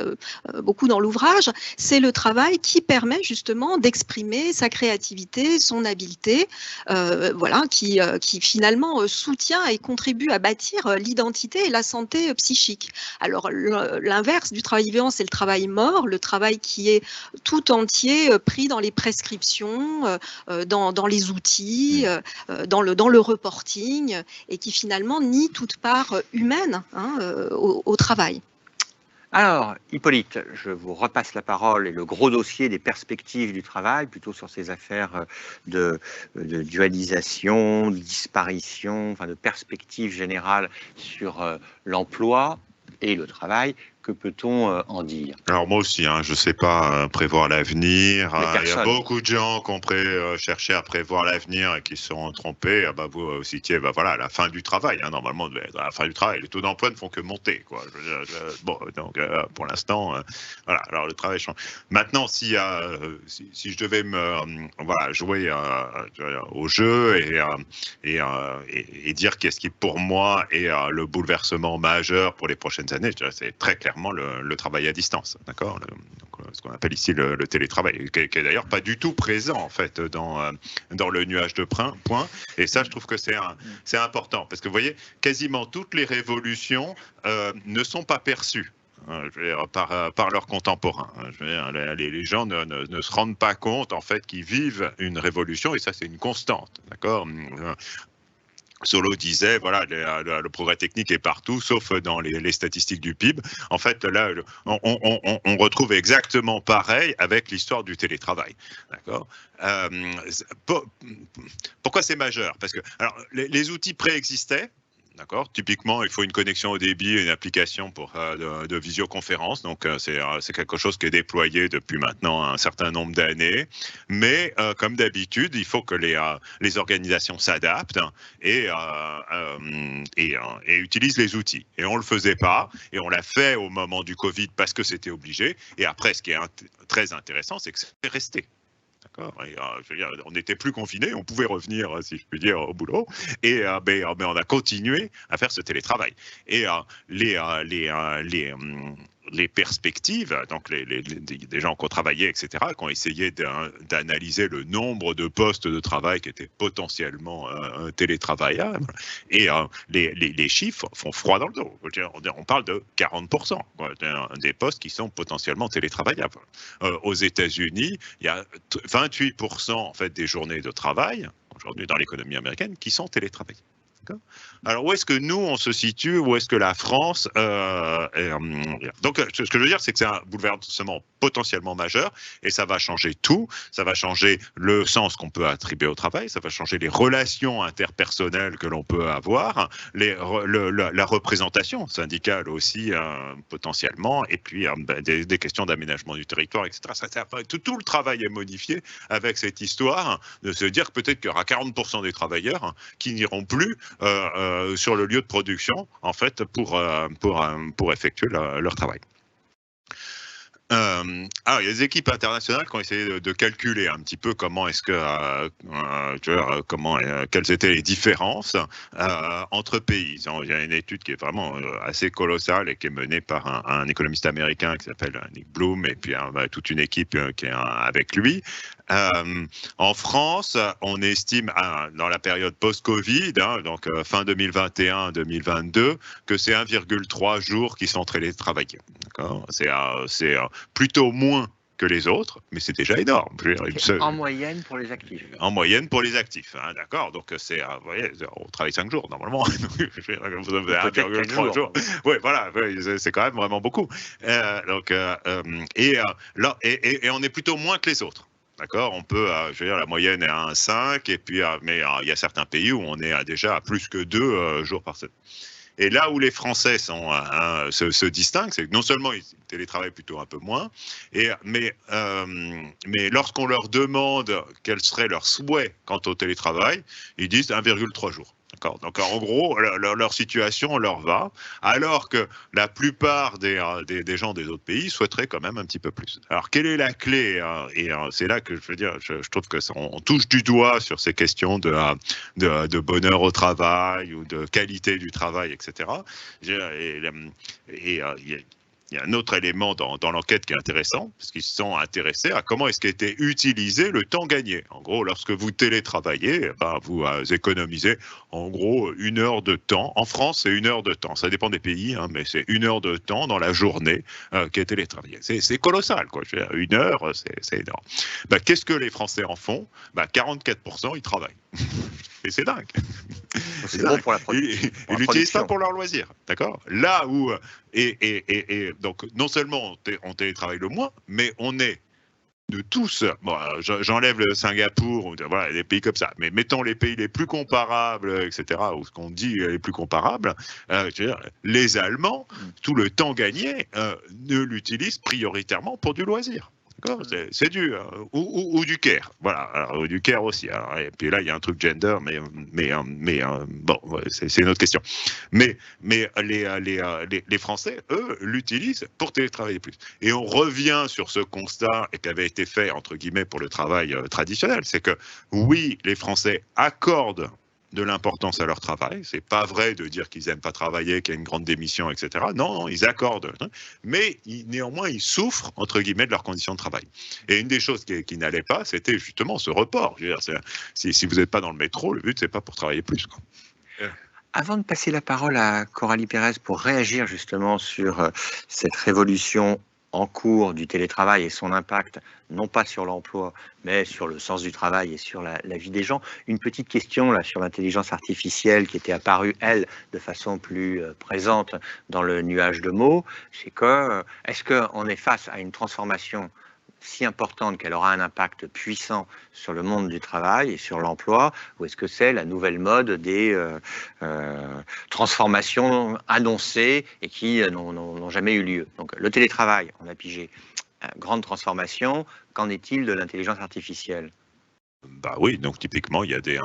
beaucoup dans l'ouvrage. C'est le travail qui permet justement d'exprimer sa créativité, son habileté, voilà, qui finalement soutient et contribue à bâtir l'identité et la santé psychique. Alors l'inverse du travail vivant, c'est le travail mort, le travail qui est tout entier pris dans les prescriptions, dans les outils, dans le reporting, et qui finalement nie toute part humaine, hein, au travail. Alors, Hippolyte, je vous repasse la parole et le gros dossier des perspectives du travail, plutôt sur ces affaires de dualisation, de disparition, enfin de perspectives générales sur l'emploi et le travail. Que peut-on en dire? Alors moi aussi, hein, je ne sais pas prévoir l'avenir. Il y a beaucoup de gens qui ont cherché à prévoir l'avenir et qui se sont trompés. Ah bah, vous citiez voilà, la fin du travail. Hein, normalement, à la fin du travail, les taux d'emploi ne font que monter. Quoi. Bon, donc pour l'instant, voilà. Alors le travail change. Maintenant, si je devais voilà, jouer au jeu et dire qu'est-ce qui pour moi est le bouleversement majeur pour les prochaines années, je dirais c'est très clairement le travail à distance, d'accord, ce qu'on appelle ici le télétravail, qui est d'ailleurs pas du tout présent en fait dans le nuage de points. Et ça, je trouve que c'est important parce que vous voyez, quasiment toutes les révolutions ne sont pas perçues. Je veux dire, par leurs contemporains. Je veux dire, les gens ne se rendent pas compte en fait qu'ils vivent une révolution et ça c'est une constante, d'accord. Solow disait, voilà, le progrès technique est partout, sauf dans les statistiques du PIB. En fait, là, on retrouve exactement pareil avec l'histoire du télétravail. D'accord. Pourquoi c'est majeur? Parce que alors, les outils préexistaient. D'accord. Typiquement, il faut une connexion au débit et une application de visioconférence. Donc, c'est quelque chose qui est déployé depuis maintenant un certain nombre d'années. Mais, comme d'habitude, il faut que les organisations s'adaptent et utilisent les outils. Et on ne le faisait pas. Et on l'a fait au moment du Covid parce que c'était obligé. Et après, ce qui est très intéressant, c'est que c'est resté. D'accord. Je veux dire, on n'était plus confinés, on pouvait revenir, si je puis dire, au boulot. Mais on a continué à faire ce télétravail. Et les perspectives, donc des gens qui ont travaillé, etc., qui ont essayé d'analyser le nombre de postes de travail qui étaient potentiellement télétravaillables, et les chiffres font froid dans le dos. On parle de 40%, quoi, des postes qui sont potentiellement télétravaillables. Aux États-Unis, il y a 28% en fait des journées de travail aujourd'hui dans l'économie américaine qui sont télétravaillées. Alors, où est-ce que nous, on se situe? Où est-ce que la France Donc, ce que je veux dire, c'est que c'est un bouleversement potentiellement majeur et ça va changer tout. Ça va changer le sens qu'on peut attribuer au travail. Ça va changer les relations interpersonnelles que l'on peut avoir, la représentation syndicale aussi, potentiellement, et puis des questions d'aménagement du territoire, etc. Tout le travail est modifié avec cette histoire de se dire peut-être qu'il y aura 40% des travailleurs qui n'iront plus sur le lieu de production, en fait, pour effectuer leur travail. Alors, il y a des équipes internationales qui ont essayé de calculer un petit peu comment est-ce que, quelles étaient les différences entre pays. Il y a une étude qui est vraiment assez colossale et qui est menée par un économiste américain qui s'appelle Nick Bloom et puis toute une équipe qui est avec lui. En France, on estime dans la période post-Covid, donc fin 2021-2022, que c'est 1,3 jours qui sont télétravaillés. C'est plutôt moins que les autres, mais c'est déjà énorme. En moyenne pour les actifs. En moyenne pour les actifs, hein, d'accord. Donc vous voyez, on travaille 5 jours normalement. Vous avez 1,3 jours. Oui, voilà, c'est quand même vraiment beaucoup. Et on est plutôt moins que les autres. D'accord, on peut, je veux dire, la moyenne est à 1,5, et puis, mais il y a certains pays où on est déjà à plus que 2 jours par semaine. Et là où les Français se distinguent, c'est que non seulement ils télétravaillent plutôt un peu moins, mais lorsqu'on leur demande quel serait leur souhait quant au télétravail, ils disent 1,3 jours. Donc en gros, leur situation leur va, alors que la plupart des gens des autres pays souhaiteraient quand même un petit peu plus. Alors quelle est la clé, et c'est là que je veux dire, je trouve que on touche du doigt sur ces questions de bonheur au travail ou de qualité du travail, etc. Il y a un autre élément dans l'enquête qui est intéressant, parce qu'ils se sont intéressés à comment est-ce qu'a été utilisé le temps gagné. En gros, lorsque vous télétravaillez, vous économisez en gros 1 heure de temps. En France, c'est 1 heure de temps. Ça dépend des pays, mais c'est 1 heure de temps dans la journée qui est télétravaillée. C'est colossal, quoi. Je veux dire, 1 heure, c'est énorme. Qu'est-ce que les Français en font? 44%, ils travaillent. Et c'est dingue. C'est bon pour la Ils l'utilisent pas pour leur loisir, d'accord? Là où et donc non seulement on télétravaille le moins, mais on est de tous. Bon, j'enlève le Singapour ou voilà des pays comme ça, mais mettons les pays les plus comparables, etc. Ou ce qu'on dit les plus comparables. Je veux dire, les Allemands, tout le temps gagné, ne l'utilisent prioritairement pour du loisir. C'est du ou du care, voilà, alors, ou du care aussi. Alors, et puis là, il y a un truc gender, mais bon, c'est une autre question. Mais les Français, eux, l'utilisent pour télétravailler plus. Et on revient sur ce constat qui avait été fait entre guillemets pour le travail traditionnel, c'est que oui, les Français accordent de l'importance à leur travail. C'est pas vrai de dire qu'ils aiment pas travailler, qu'il y a une grande démission, etc. Non, ils accordent. Mais néanmoins, ils souffrent, entre guillemets, de leurs conditions de travail. Et une des choses qui n'allait pas, c'était justement ce report. Je veux dire, si vous n'êtes pas dans le métro, le but, c'est pas pour travailler plus, quoi. Avant de passer la parole à Coralie Pérez pour réagir justement sur cette révolution en cours du télétravail et son impact, non pas sur l'emploi, mais sur le sens du travail et sur la vie des gens. Une petite question là sur l'intelligence artificielle qui était apparue, elle, de façon plus présente dans le nuage de mots, c'est que, est-ce qu'on est face à une transformation si importante qu'elle aura un impact puissant sur le monde du travail et sur l'emploi, ou est-ce que c'est la nouvelle mode des transformations annoncées et qui n'ont jamais eu lieu? Donc le télétravail, on a pigé, grande transformation. Qu'en est-il de l'intelligence artificielle? Oui, donc typiquement, il y a des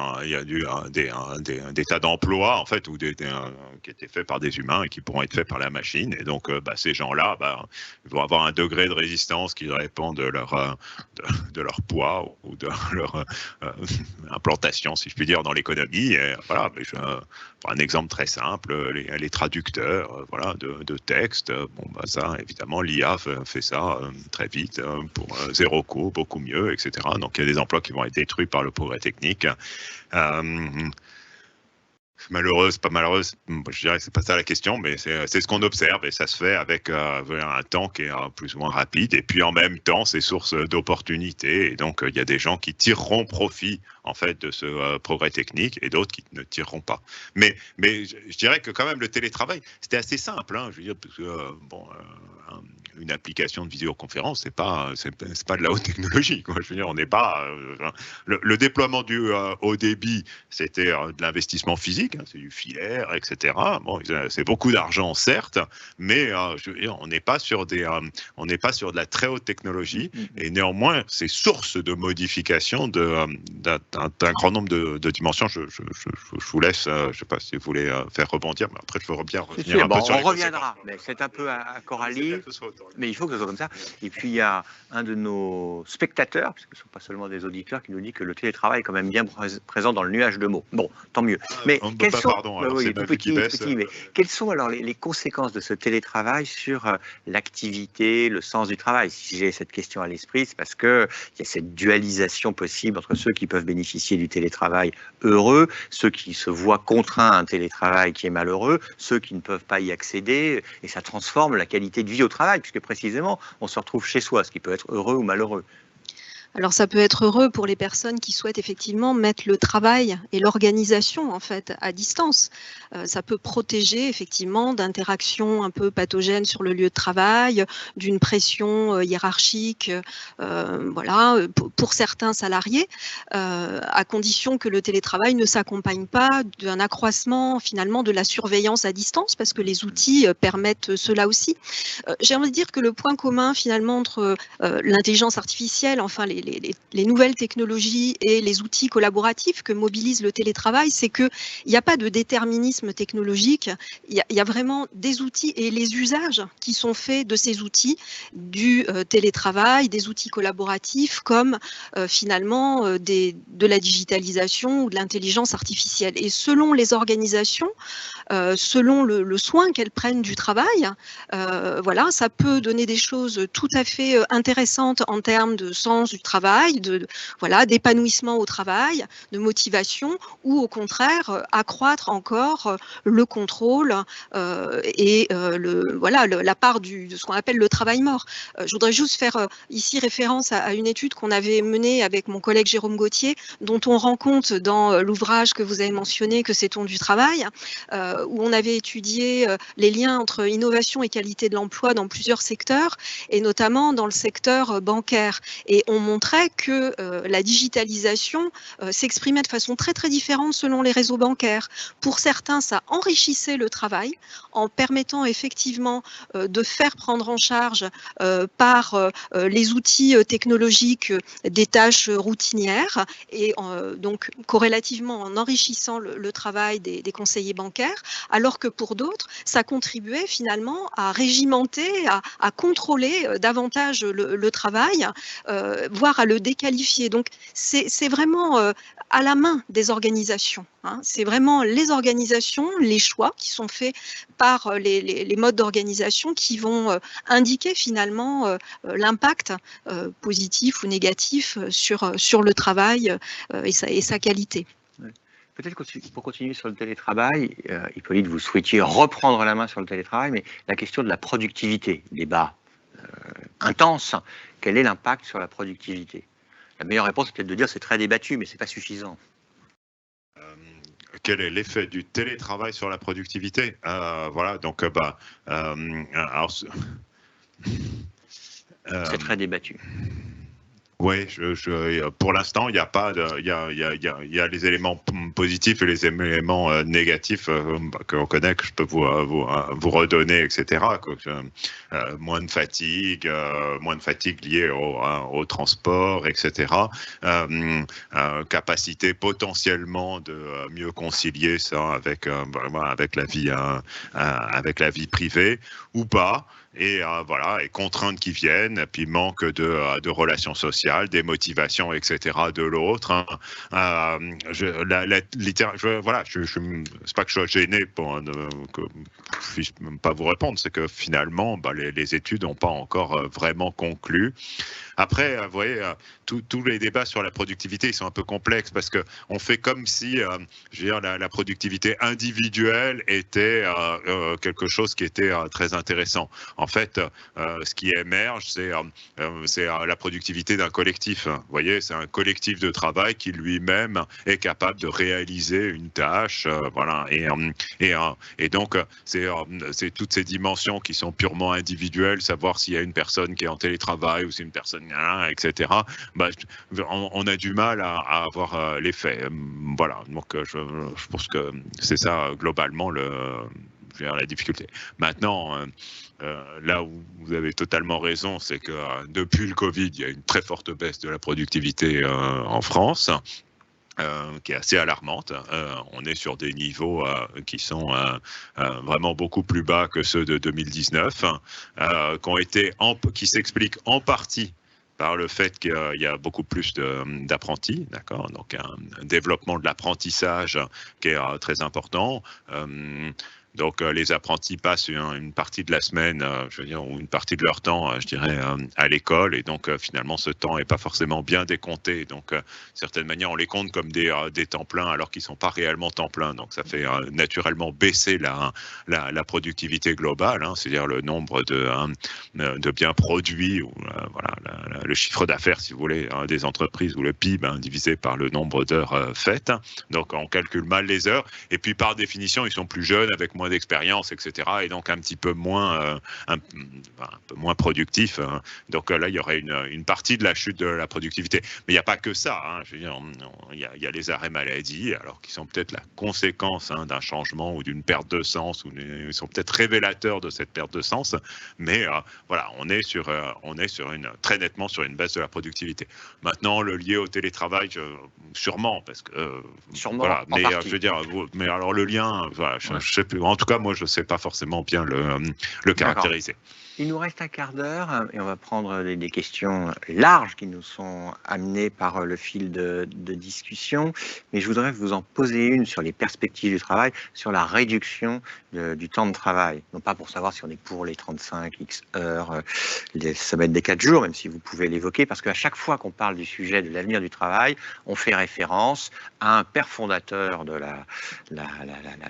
tas d'emplois en fait, qui étaient faits par des humains et qui pourront être faits par la machine. Et donc, ces gens-là, ils vont avoir un degré de résistance qui dépend de leur poids ou de leur implantation, si je puis dire, dans l'économie. Et voilà, pour un exemple très simple, les traducteurs, voilà, de textes. Ça, évidemment, l'IA fait ça très vite pour zéro coût, beaucoup mieux, etc. Donc, il y a des emplois qui vont être détruits par le progrès technique. Malheureuse, pas malheureuse, je dirais que c'est pas ça la question, mais c'est ce qu'on observe et ça se fait avec un temps qui est plus ou moins rapide et puis en même temps c'est source d'opportunités et donc il y a des gens qui tireront profit en fait de ce progrès technique et d'autres qui ne tireront pas. Mais je dirais que quand même le télétravail c'était assez simple, je veux dire parce que une application de visioconférence, c'est pas de la haute technologie, quoi. Je veux dire, on n'est pas le déploiement du haut débit, c'était de l'investissement physique, c'est du filaire, etc. Bon, c'est beaucoup d'argent, certes, mais je veux dire, on n'est pas sur de la très haute technologie, et néanmoins, c'est source de modification d'un grand nombre de dimensions. Je vous laisse, je ne sais pas si vous voulez faire rebondir, mais après, je veux bien revenir un peu sur on reviendra, mais c'est un peu à Coralie. Mais il faut que ce soit comme ça. Et puis, il y a un de nos spectateurs, parce que ce ne sont pas seulement des auditeurs, qui nous dit que le télétravail est quand même bien présent dans le nuage de mots. Bon, tant mieux. Mais quelles sont, quelles sont alors les conséquences de ce télétravail sur l'activité, le sens du travail? Si j'ai cette question à l'esprit, c'est parce qu'il y a cette dualisation possible entre ceux qui peuvent bénéficier du télétravail heureux, ceux qui se voient contraints à un télétravail qui est malheureux, ceux qui ne peuvent pas y accéder, et ça transforme la qualité de vie au travail, puisque précisément, on se retrouve chez soi, ce qui peut être heureux ou malheureux. Alors ça peut être heureux pour les personnes qui souhaitent effectivement mettre le travail et l'organisation en fait à distance. Ça peut protéger effectivement d'interactions un peu pathogènes sur le lieu de travail, d'une pression hiérarchique, voilà, pour certains salariés, à condition que le télétravail ne s'accompagne pas d'un accroissement finalement de la surveillance à distance, parce que les outils permettent cela aussi. J'ai envie de dire que le point commun finalement entre l'intelligence artificielle, enfin les les nouvelles technologies et les outils collaboratifs que mobilise le télétravail, c'est qu'il n'y a pas de déterminisme technologique, il y a vraiment des outils et les usages qui sont faits de ces outils, du télétravail, des outils collaboratifs comme finalement de la digitalisation ou de l'intelligence artificielle. Et selon les organisations, selon le soin qu'elles prennent du travail, voilà, ça peut donner des choses tout à fait intéressantes en termes de sens du travail, voilà, d'épanouissement au travail, de motivation, ou au contraire accroître encore le contrôle et voilà, la part de ce qu'on appelle le travail mort. Je voudrais juste faire ici référence à une étude qu'on avait menée avec mon collègue Jérôme Gauthier, dont on rend compte dans l'ouvrage que vous avez mentionné, que c'est-on du travail, où on avait étudié les liens entre innovation et qualité de l'emploi dans plusieurs secteurs, et notamment dans le secteur bancaire. Et on montrait que la digitalisation s'exprimait de façon très très différente selon les réseaux bancaires. Pour certains, ça enrichissait le travail en permettant effectivement de faire prendre en charge par les outils technologiques des tâches routinières, et donc corrélativement en enrichissant le travail des conseillers bancaires, alors que pour d'autres, ça contribuait finalement à régimenter, à contrôler davantage le travail, voire à le déqualifier. Donc c'est vraiment à la main des organisations, hein. C'est vraiment les organisations, les choix qui sont faits par les modes d'organisation qui vont indiquer finalement l'impact positif ou négatif sur le travail et sa qualité. Peut-être pour continuer sur le télétravail, Hippolyte, vous souhaitiez reprendre la main sur le télétravail, mais la question de la productivité, débat intense, quel est l'impact sur la productivité? La meilleure réponse, c'est peut-être de dire c'est très débattu, mais ce n'est pas suffisant. Quel est l'effet du télétravail sur la productivité? Voilà, donc alors, c'est très débattu. Oui, pour l'instant, il n'y a pas il y a les éléments positifs et les éléments négatifs que l'on connaît, que je peux vous redonner, etc. Moins de fatigue liée au transport, etc. Capacité potentiellement de mieux concilier ça avec la vie privée ou pas. Et voilà, et contraintes qui viennent, puis manque de relations sociales, des motivations, etc. de l'autre. Voilà, c'est pas que je sois gêné pour que je puisse pas vous répondre, c'est que finalement, les études n'ont pas encore vraiment conclu. Après, vous voyez, tous les débats sur la productivité, ils sont un peu complexes parce qu'on fait comme si, je veux dire, la productivité individuelle était quelque chose qui était très intéressant. En fait, ce qui émerge, c'est la productivité d'un collectif. Vous voyez, c'est un collectif de travail qui lui-même est capable de réaliser une tâche. Voilà. Et donc, c'est toutes ces dimensions qui sont purement individuelles, savoir s'il y a une personne qui est en télétravail ou si une personne, etc. On a du mal à avoir l'effet. Voilà. Donc, je pense que c'est ça, globalement, la difficulté. Maintenant, là où vous avez totalement raison, c'est que depuis le Covid, il y a une très forte baisse de la productivité en France, qui est assez alarmante. On est sur des niveaux qui sont vraiment beaucoup plus bas que ceux de 2019, qui s'expliquent en partie par le fait qu'il y a beaucoup plus d'apprentis, d'accord, donc un développement de l'apprentissage qui est très important. Donc les apprentis passent une partie de la semaine, je veux dire, ou une partie de leur temps, je dirais, à l'école, et donc finalement ce temps n'est pas forcément bien décompté. Donc d'une certaine manière, on les compte comme des temps pleins alors qu'ils ne sont pas réellement temps plein. Donc ça fait naturellement baisser la productivité globale, hein, c'est-à-dire le nombre de biens produits, ou voilà, le chiffre d'affaires, si vous voulez, hein, des entreprises, ou le PIB, hein, divisé par le nombre d'heures faites. Donc on calcule mal les heures, et puis par définition, ils sont plus jeunes avec moins moins d'expérience, etc. Et donc un petit peu moins, un peu moins productif. Donc là, il y aurait une partie de la chute de la productivité. Mais il n'y a pas que ça. Hein. Je veux dire, il y a les arrêts maladie, alors qui sont peut-être la conséquence d'un changement ou d'une perte de sens, ou ils sont peut-être révélateurs de cette perte de sens. Mais voilà, on est très nettement sur une baisse de la productivité. Maintenant, le lié au télétravail, sûrement, parce que Sûrement, voilà. en Mais partie. je veux dire, mais alors le lien, voilà, je sais plus. En tout cas, moi, je sais pas forcément bien le caractériser. Il nous reste un quart d'heure et on va prendre des questions larges qui nous sont amenées par le fil de discussion. Mais je voudrais vous en poser une sur les perspectives du travail, sur la réduction du temps de travail. Non pas pour savoir si on est pour les 35 X heures, les semaines des 4 jours, même si vous pouvez l'évoquer, parce qu'à chaque fois qu'on parle du sujet de l'avenir du travail, on fait référence à un père fondateur de la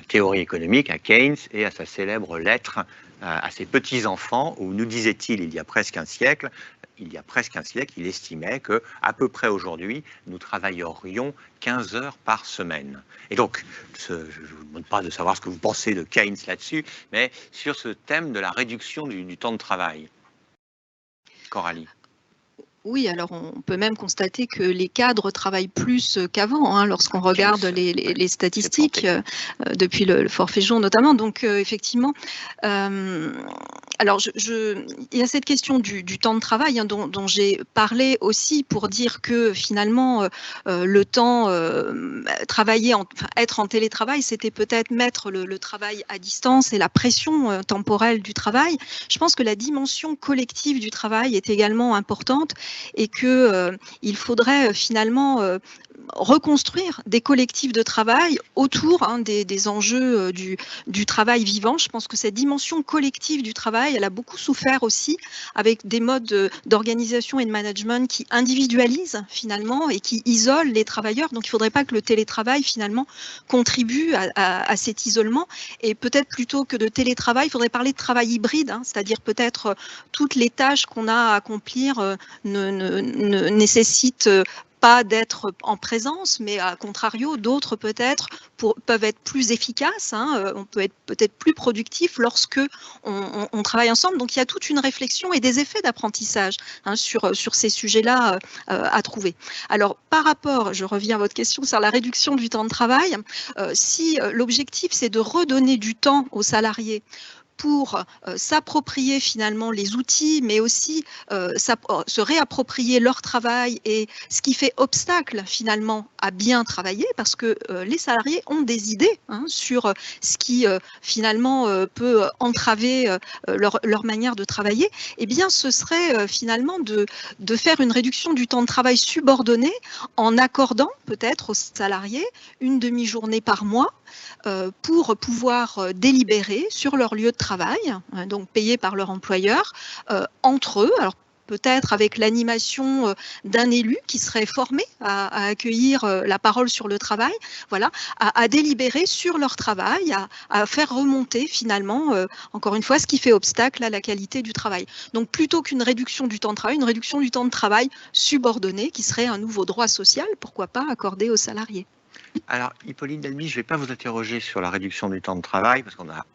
théorie économique, à Keynes, et à sa célèbre lettre à ses petits-enfants, où nous disait-il il y a presque un siècle, il estimait que à peu près aujourd'hui, nous travaillerions 15 heures par semaine. Et donc, je ne vous demande pas de savoir ce que vous pensez de Keynes là-dessus, mais sur ce thème de la réduction du temps de travail. Coralie. Oui, alors on peut même constater que les cadres travaillent plus qu'avant, hein, lorsqu'on regarde les statistiques depuis le forfait jour notamment. Donc effectivement, alors il y a cette question du temps de travail, hein, dont j'ai parlé aussi, pour dire que finalement le temps être en télétravail, c'était peut-être mettre le travail à distance et la pression temporelle du travail. Je pense que la dimension collective du travail est également importante, et que il faudrait finalement reconstruire des collectifs de travail autour des enjeux du travail vivant. Je pense que cette dimension collective du travail, elle a beaucoup souffert aussi avec des modes d'organisation et de management qui individualisent finalement et qui isolent les travailleurs. Donc il ne faudrait pas que le télétravail finalement contribue à cet isolement. Et peut-être plutôt que de télétravail, il faudrait parler de travail hybride, hein, c'est-à-dire peut-être toutes les tâches qu'on a à accomplir ne nécessitent pas d'être en présence, mais à contrario, d'autres peut-être peuvent être plus efficaces, hein, on peut être peut-être plus productif lorsque on travaille ensemble. Donc il y a toute une réflexion et des effets d'apprentissage, hein, sur ces sujets-là à trouver. Alors par rapport, je reviens à votre question sur la réduction du temps de travail, si l'objectif c'est de redonner du temps aux salariés pour s'approprier finalement les outils, mais aussi se réapproprier leur travail, et ce qui fait obstacle finalement à bien travailler, parce que les salariés ont des idées, hein, sur ce qui finalement peut entraver leur manière de travailler. Eh bien, ce serait finalement de faire une réduction du temps de travail subordonné en accordant peut-être aux salariés une demi-journée par mois pour pouvoir délibérer sur leur lieu de travail, donc payés par leur employeur, entre eux. Alors peut-être avec l'animation d'un élu qui serait formé à accueillir la parole sur le travail, voilà, à délibérer sur leur travail, à faire remonter finalement, encore une fois, ce qui fait obstacle à la qualité du travail. Donc plutôt qu'une réduction du temps de travail, une réduction du temps de travail subordonné, qui serait un nouveau droit social, pourquoi pas, accordé aux salariés. Alors, Hippolyte Dalby, je ne vais pas vous interroger sur la réduction du temps de travail, parce qu'on a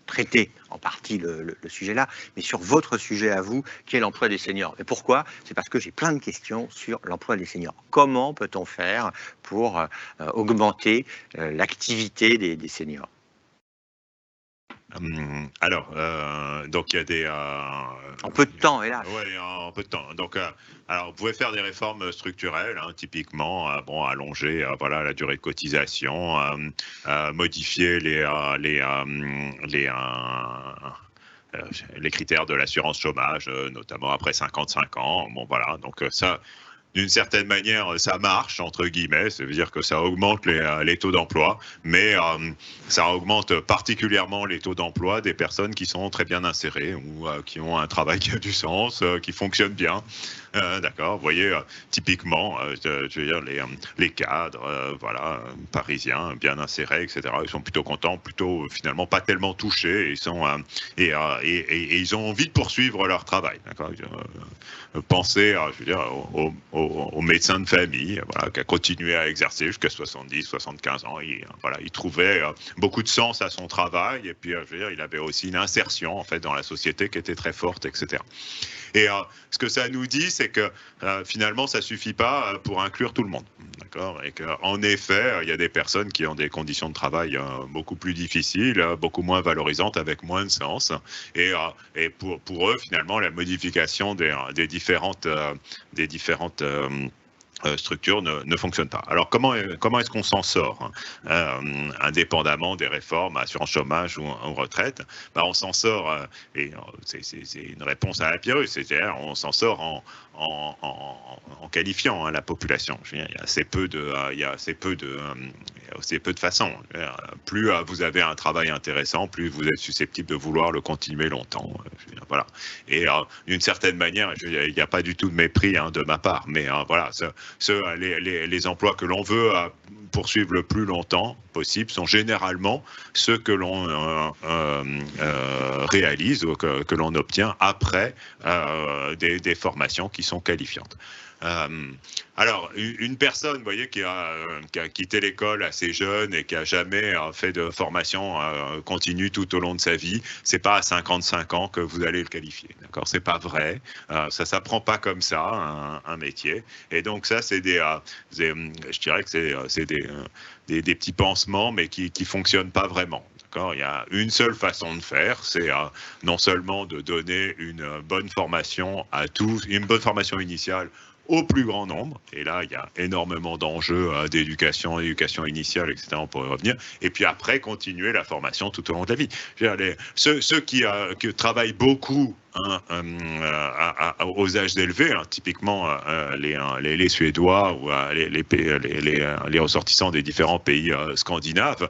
traité en partie le sujet là, mais sur votre sujet à vous, qui est l'emploi des seniors. Et pourquoi? C'est parce que j'ai plein de questions sur l'emploi des seniors. Comment peut-on faire pour augmenter l'activité des seniors? Alors, donc il y a des... en peu de temps, hélas. Oui, en peu de temps. Donc, alors, vous pouvez faire des réformes structurelles, hein, typiquement, allonger voilà, la durée de cotisation, modifier les critères de l'assurance chômage, notamment après 55 ans. Bon, voilà, donc ça... D'une certaine manière, ça marche, entre guillemets, ça veut dire que ça augmente les taux d'emploi, mais ça augmente particulièrement les taux d'emploi des personnes qui sont très bien insérées ou qui ont un travail qui a du sens, qui fonctionne bien. D'accord, vous voyez, typiquement, je veux dire, les cadres, voilà, parisiens, bien insérés, etc., ils sont plutôt contents, plutôt finalement pas tellement touchés, ils sont, et ils ont envie de poursuivre leur travail. D'accord, pensez, je veux dire, aux au médecin de famille, voilà, qui a continué à exercer jusqu'à 70, 75 ans. Il trouvait beaucoup de sens à son travail, et puis je veux dire, il avait aussi une insertion en fait dans la société qui était très forte, etc. Et ce que ça nous dit, c'est que finalement, ça suffit pas pour inclure tout le monde. D'accord ? Et qu'en effet, il y a des personnes qui ont des conditions de travail beaucoup plus difficiles, beaucoup moins valorisantes, avec moins de sens. Et pour eux, finalement, la modification des différentes structure ne fonctionne pas. Alors comment est-ce qu'on s'en sort, indépendamment des réformes, assurance chômage ou retraite? On s'en sort, et c'est une réponse à la Pyrrhus, c'est-à-dire on s'en sort en qualifiant la population. Je veux dire, il y a assez peu de façons. Plus vous avez un travail intéressant, plus vous êtes susceptible de vouloir le continuer longtemps. Voilà. Et d'une certaine manière, il n'y a pas du tout de mépris de ma part, mais voilà, les emplois que l'on veut poursuivre le plus longtemps possible sont généralement ceux que l'on réalise ou que l'on obtient après des formations qui sont qualifiantes. Alors, une personne, vous voyez, qui a quitté l'école assez jeune et qui a jamais fait de formation continue tout au long de sa vie, c'est pas à 55 ans que vous allez le qualifier, d'accord ? C'est pas vrai. Ça s'apprend pas comme ça, un métier. Et donc ça, je dirais que c'est des petits pansements, mais qui fonctionnent pas vraiment. Il y a une seule façon de faire, c'est non seulement de donner une bonne formation à tous, une bonne formation initiale au plus grand nombre, et là il y a énormément d'enjeux d'éducation initiale, etc. On pourrait revenir, et puis après continuer la formation tout au long de la vie. Ceux qui travaillent beaucoup aux âges élevés, typiquement les Suédois ou les ressortissants des différents pays scandinaves,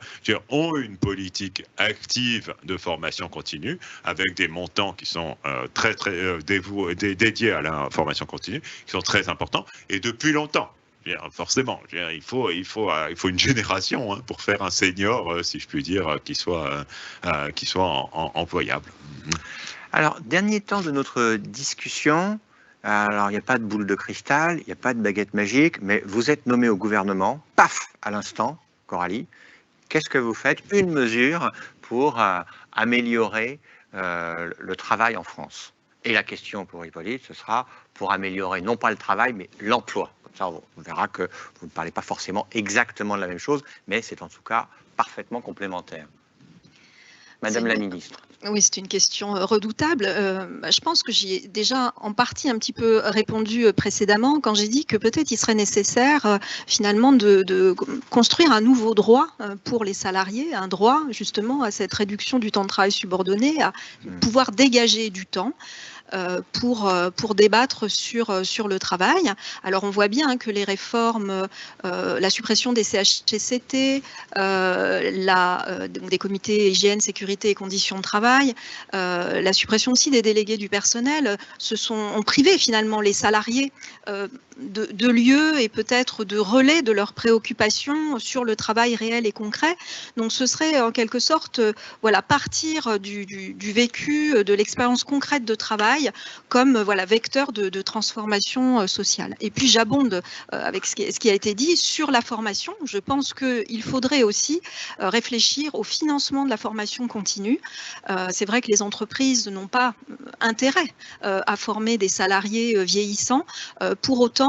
ont une politique active de formation continue avec des montants qui sont très dédiés à la formation continue, qui sont très importants, et depuis longtemps. Forcément, il faut une génération pour faire un senior, si je puis dire, qui soit employable. Alors, dernier temps de notre discussion, alors il n'y a pas de boule de cristal, il n'y a pas de baguette magique, mais vous êtes nommé au gouvernement, paf, à l'instant, Coralie. Qu'est-ce que vous faites? Une mesure pour améliorer le travail en France. Et la question pour Hippolyte, ce sera pour améliorer non pas le travail, mais l'emploi. Comme ça, on verra que vous ne parlez pas forcément exactement de la même chose, mais c'est en tout cas parfaitement complémentaire. Madame la ministre. Oui, c'est une question redoutable. Je pense que j'y ai déjà en partie un petit peu répondu précédemment quand j'ai dit que peut-être il serait nécessaire finalement de construire un nouveau droit pour les salariés, un droit justement à cette réduction du temps de travail subordonné, à pouvoir dégager du temps pour débattre sur le travail. Alors on voit bien que les réformes, la suppression des CHSCT, des comités hygiène, sécurité et conditions de travail, la suppression aussi des délégués du personnel, ont privé finalement les salariés de lieux et peut-être de relais de leurs préoccupations sur le travail réel et concret. Donc ce serait en quelque sorte partir du vécu, de l'expérience concrète de travail comme vecteur de transformation sociale. Et puis j'abonde avec ce qui a été dit sur la formation. Je pense qu'il faudrait aussi réfléchir au financement de la formation continue. C'est vrai que les entreprises n'ont pas intérêt à former des salariés vieillissants. Pour autant,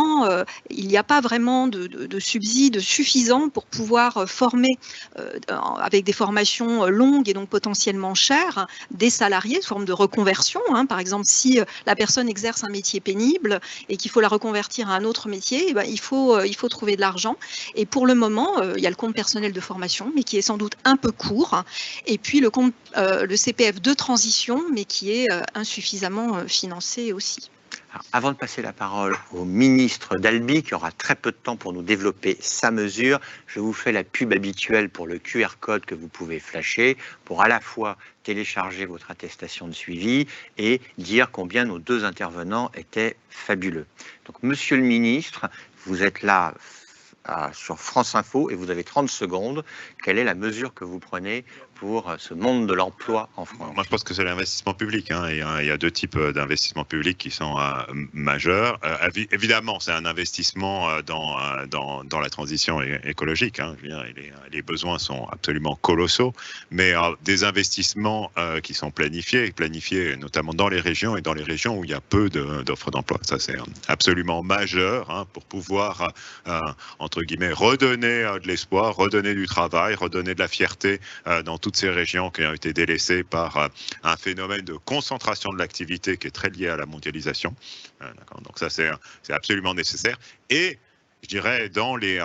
il n'y a pas vraiment de subsides suffisants pour pouvoir former avec des formations longues et donc potentiellement chères des salariés sous forme de reconversion. Par exemple, si la personne exerce un métier pénible et qu'il faut la reconvertir à un autre métier, il faut trouver de l'argent. Et pour le moment, il y a le compte personnel de formation, mais qui est sans doute un peu court. Et puis le CPF de transition, mais qui est insuffisamment financé aussi. Alors, avant de passer la parole au ministre d'Albi, qui aura très peu de temps pour nous développer sa mesure, je vous fais la pub habituelle pour le QR code que vous pouvez flasher pour à la fois télécharger votre attestation de suivi et dire combien nos deux intervenants étaient fabuleux. Donc, monsieur le ministre, vous êtes là sur France Info et vous avez 30 secondes. Quelle est la mesure que vous prenez pour ce monde de l'emploi en France? Moi, je pense que c'est l'investissement public. Hein. Il y a deux types d'investissements publics qui sont majeurs. Évidemment, c'est un investissement dans la transition écologique. Hein. Je veux dire, les besoins sont absolument colossaux, mais des investissements qui sont planifiés notamment dans les régions et dans les régions où il y a peu d'offres d'emploi. Ça, c'est absolument majeur, hein, pour pouvoir, entre guillemets, redonner de l'espoir, redonner du travail, redonner de la fierté dans toutes ces régions qui ont été délaissées par un phénomène de concentration de l'activité qui est très lié à la mondialisation. Donc ça, c'est absolument nécessaire. Et je dirais, dans les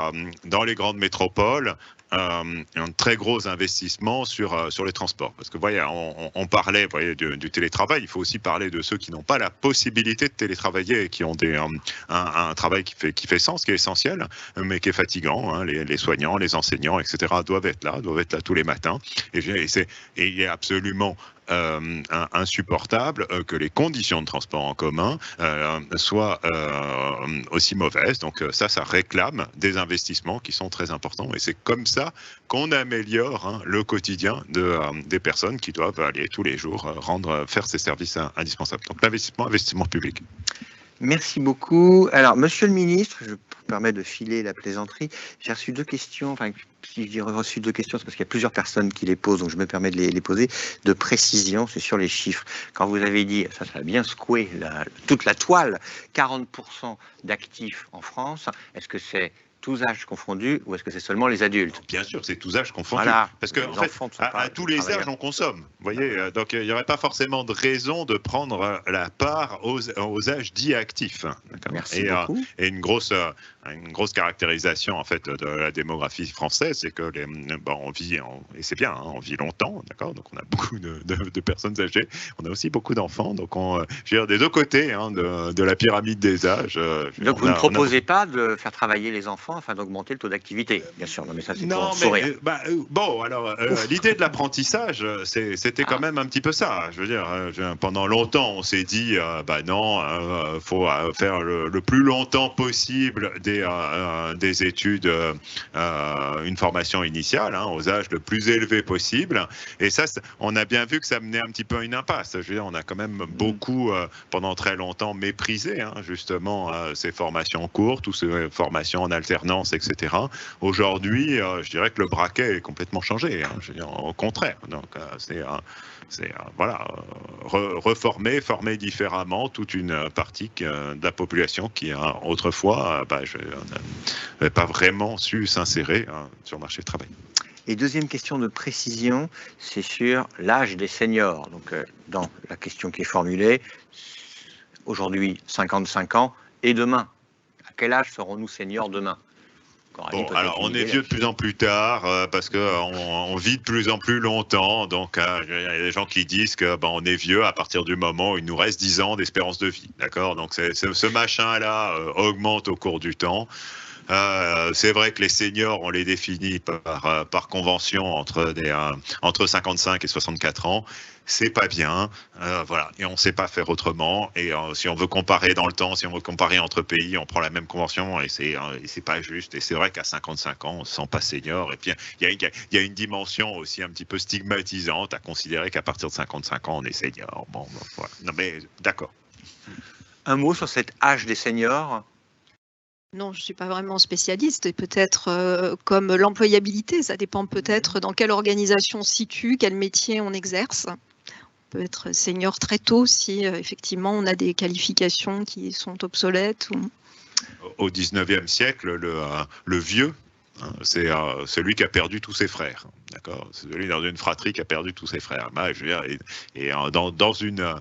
grandes métropoles, un très gros investissement sur les transports. Parce que voyez, on parlait, voyez, du télétravail, il faut aussi parler de ceux qui n'ont pas la possibilité de télétravailler et qui ont un travail qui fait sens, qui est essentiel, mais qui est fatigant. Hein. Les soignants, les enseignants, etc. doivent être là tous les matins. Et il est absolument insupportable que les conditions de transport en commun soient aussi mauvaises. Donc ça réclame des investissements qui sont très importants. Et c'est comme ça qu'on améliore le quotidien des personnes qui doivent aller tous les jours faire ces services indispensables. Donc investissement public. Merci beaucoup. Alors, Monsieur le Ministre, je me permets de filer la plaisanterie. J'ai reçu deux questions, enfin, si j'ai reçu deux questions, c'est parce qu'il y a plusieurs personnes qui les posent, donc je me permets de les poser, de précision, c'est sur les chiffres. Quand vous avez dit, ça a bien secoué toute la toile, 40% d'actifs en France, est-ce que c'est tous âges confondus ou est-ce que c'est seulement les adultes? Bien sûr, c'est tous âges confondus. Voilà. Parce que en fait, à tous les âges, on consomme. Vous voyez, donc il n'y aurait pas forcément de raison de prendre la part aux âges dits actifs. Merci beaucoup. Et une grosse caractérisation en fait de la démographie française, c'est que on vit, et c'est bien, hein, on vit longtemps, d'accord. Donc on a beaucoup de personnes âgées. On a aussi beaucoup d'enfants. Donc je veux dire, des deux côtés, hein, de la pyramide des âges. Donc vous ne proposez pas de faire travailler les enfants afin d'augmenter le taux d'activité, bien sûr. Non, mais ça, c'est pour sourire. Bon, alors, l'idée de l'apprentissage, c'était quand même un petit peu ça. Je veux dire, pendant longtemps, on s'est dit, non, faut faire le plus longtemps possible des études, une formation initiale, hein, aux âges le plus élevés possible. Et ça, on a bien vu que ça menait un petit peu à une impasse. Je veux dire, on a quand même beaucoup, pendant très longtemps, méprisé, hein, justement, ces formations courtes ou ces formations en alternance, etc. Aujourd'hui, je dirais que le braquet est complètement changé. Hein, je veux dire, au contraire. Donc, reformer, former différemment toute une partie de la population qui autrefois n'avait pas vraiment su s'insérer sur le marché du travail. Et deuxième question de précision, c'est sur l'âge des seniors. Donc, dans la question qui est formulée, aujourd'hui 55 ans et demain. À quel âge serons-nous seniors demain? Bon, alors on est vieux de plus en plus tard parce qu'on vit de plus en plus longtemps. Donc il y a des gens qui disent que on est vieux à partir du moment où il nous reste 10 ans d'espérance de vie. D'accord? Donc ce machin-là augmente au cours du temps. C'est vrai que les seniors, on les définit par convention entre 55 et 64 ans. C'est pas bien, voilà, et on ne sait pas faire autrement. Et si on veut comparer dans le temps, si on veut comparer entre pays, on prend la même convention et c'est pas juste. Et c'est vrai qu'à 55 ans, on ne se sent pas senior. Et puis il y a une dimension aussi un petit peu stigmatisante à considérer qu'à partir de 55 ans, on est senior. Bon, voilà. Non mais d'accord. Un mot sur cet âge des seniors? Non, je ne suis pas vraiment spécialiste et peut-être comme l'employabilité, ça dépend peut-être dans quelle organisation on se situe, quel métier on exerce. On peut être senior très tôt si effectivement on a des qualifications qui sont obsolètes. Au 19e siècle, le vieux, hein, c'est celui qui a perdu tous ses frères. D'accord, c'est celui dans une fratrie qui a perdu tous ses frères. Bah, je veux dire, et dans une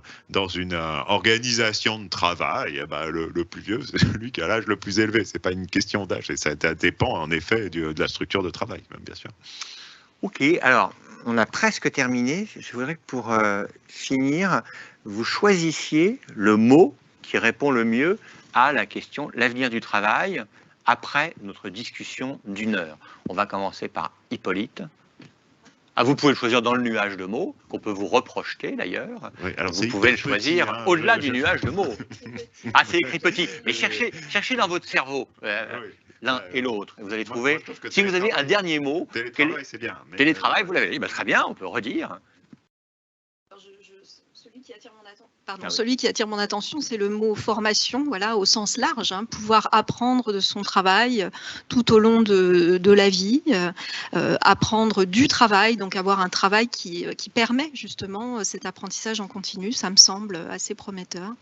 organisation de travail, le plus vieux, c'est celui qui a l'âge le plus élevé. C'est pas une question d'âge, et ça dépend en effet de la structure de travail, même, bien sûr. Ok, alors on a presque terminé. Je voudrais que pour finir, vous choisissiez le mot qui répond le mieux à la question l'avenir du travail après notre discussion d'une heure. On va commencer par Hippolyte. Ah, vous pouvez le choisir dans le nuage de mots, qu'on peut vous reprojeter d'ailleurs. Oui, alors vous pouvez le choisir petit, hein, au-delà du nuage de mots. Ah, c'est écrit petit. Mais cherchez dans votre cerveau. Oui. l'un et l'autre. Vous allez Moi, trouver, je trouve que si vous avez un dernier mot, télétravail, c'est bien. Mais, télétravail, vous l'avez dit, très bien, on peut redire. Celui qui attire mon attention. oui. Celui qui attire mon attention, c'est le mot formation, voilà, au sens large, hein, pouvoir apprendre de son travail tout au long de la vie, apprendre du travail, donc avoir un travail qui permet justement cet apprentissage en continu, ça me semble assez prometteur.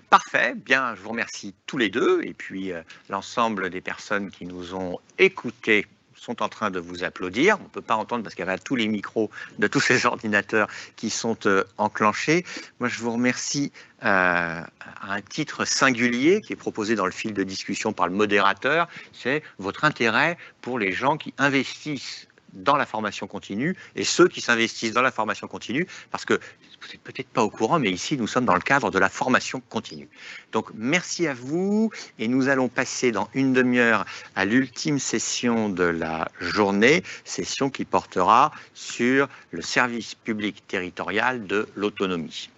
Parfait, bien, je vous remercie tous les deux, et puis l'ensemble des personnes qui nous ont écoutés sont en train de vous applaudir. On ne peut pas entendre parce qu'il y a tous les micros de tous ces ordinateurs qui sont enclenchés. Moi, je vous remercie à un titre singulier qui est proposé dans le fil de discussion par le modérateur, c'est votre intérêt pour les gens qui investissent dans la formation continue et ceux qui s'investissent dans la formation continue, parce que vous n'êtes peut-être pas au courant, mais ici, nous sommes dans le cadre de la formation continue. Donc, merci à vous et nous allons passer dans une demi-heure à l'ultime session de la journée, session qui portera sur le service public territorial de l'autonomie.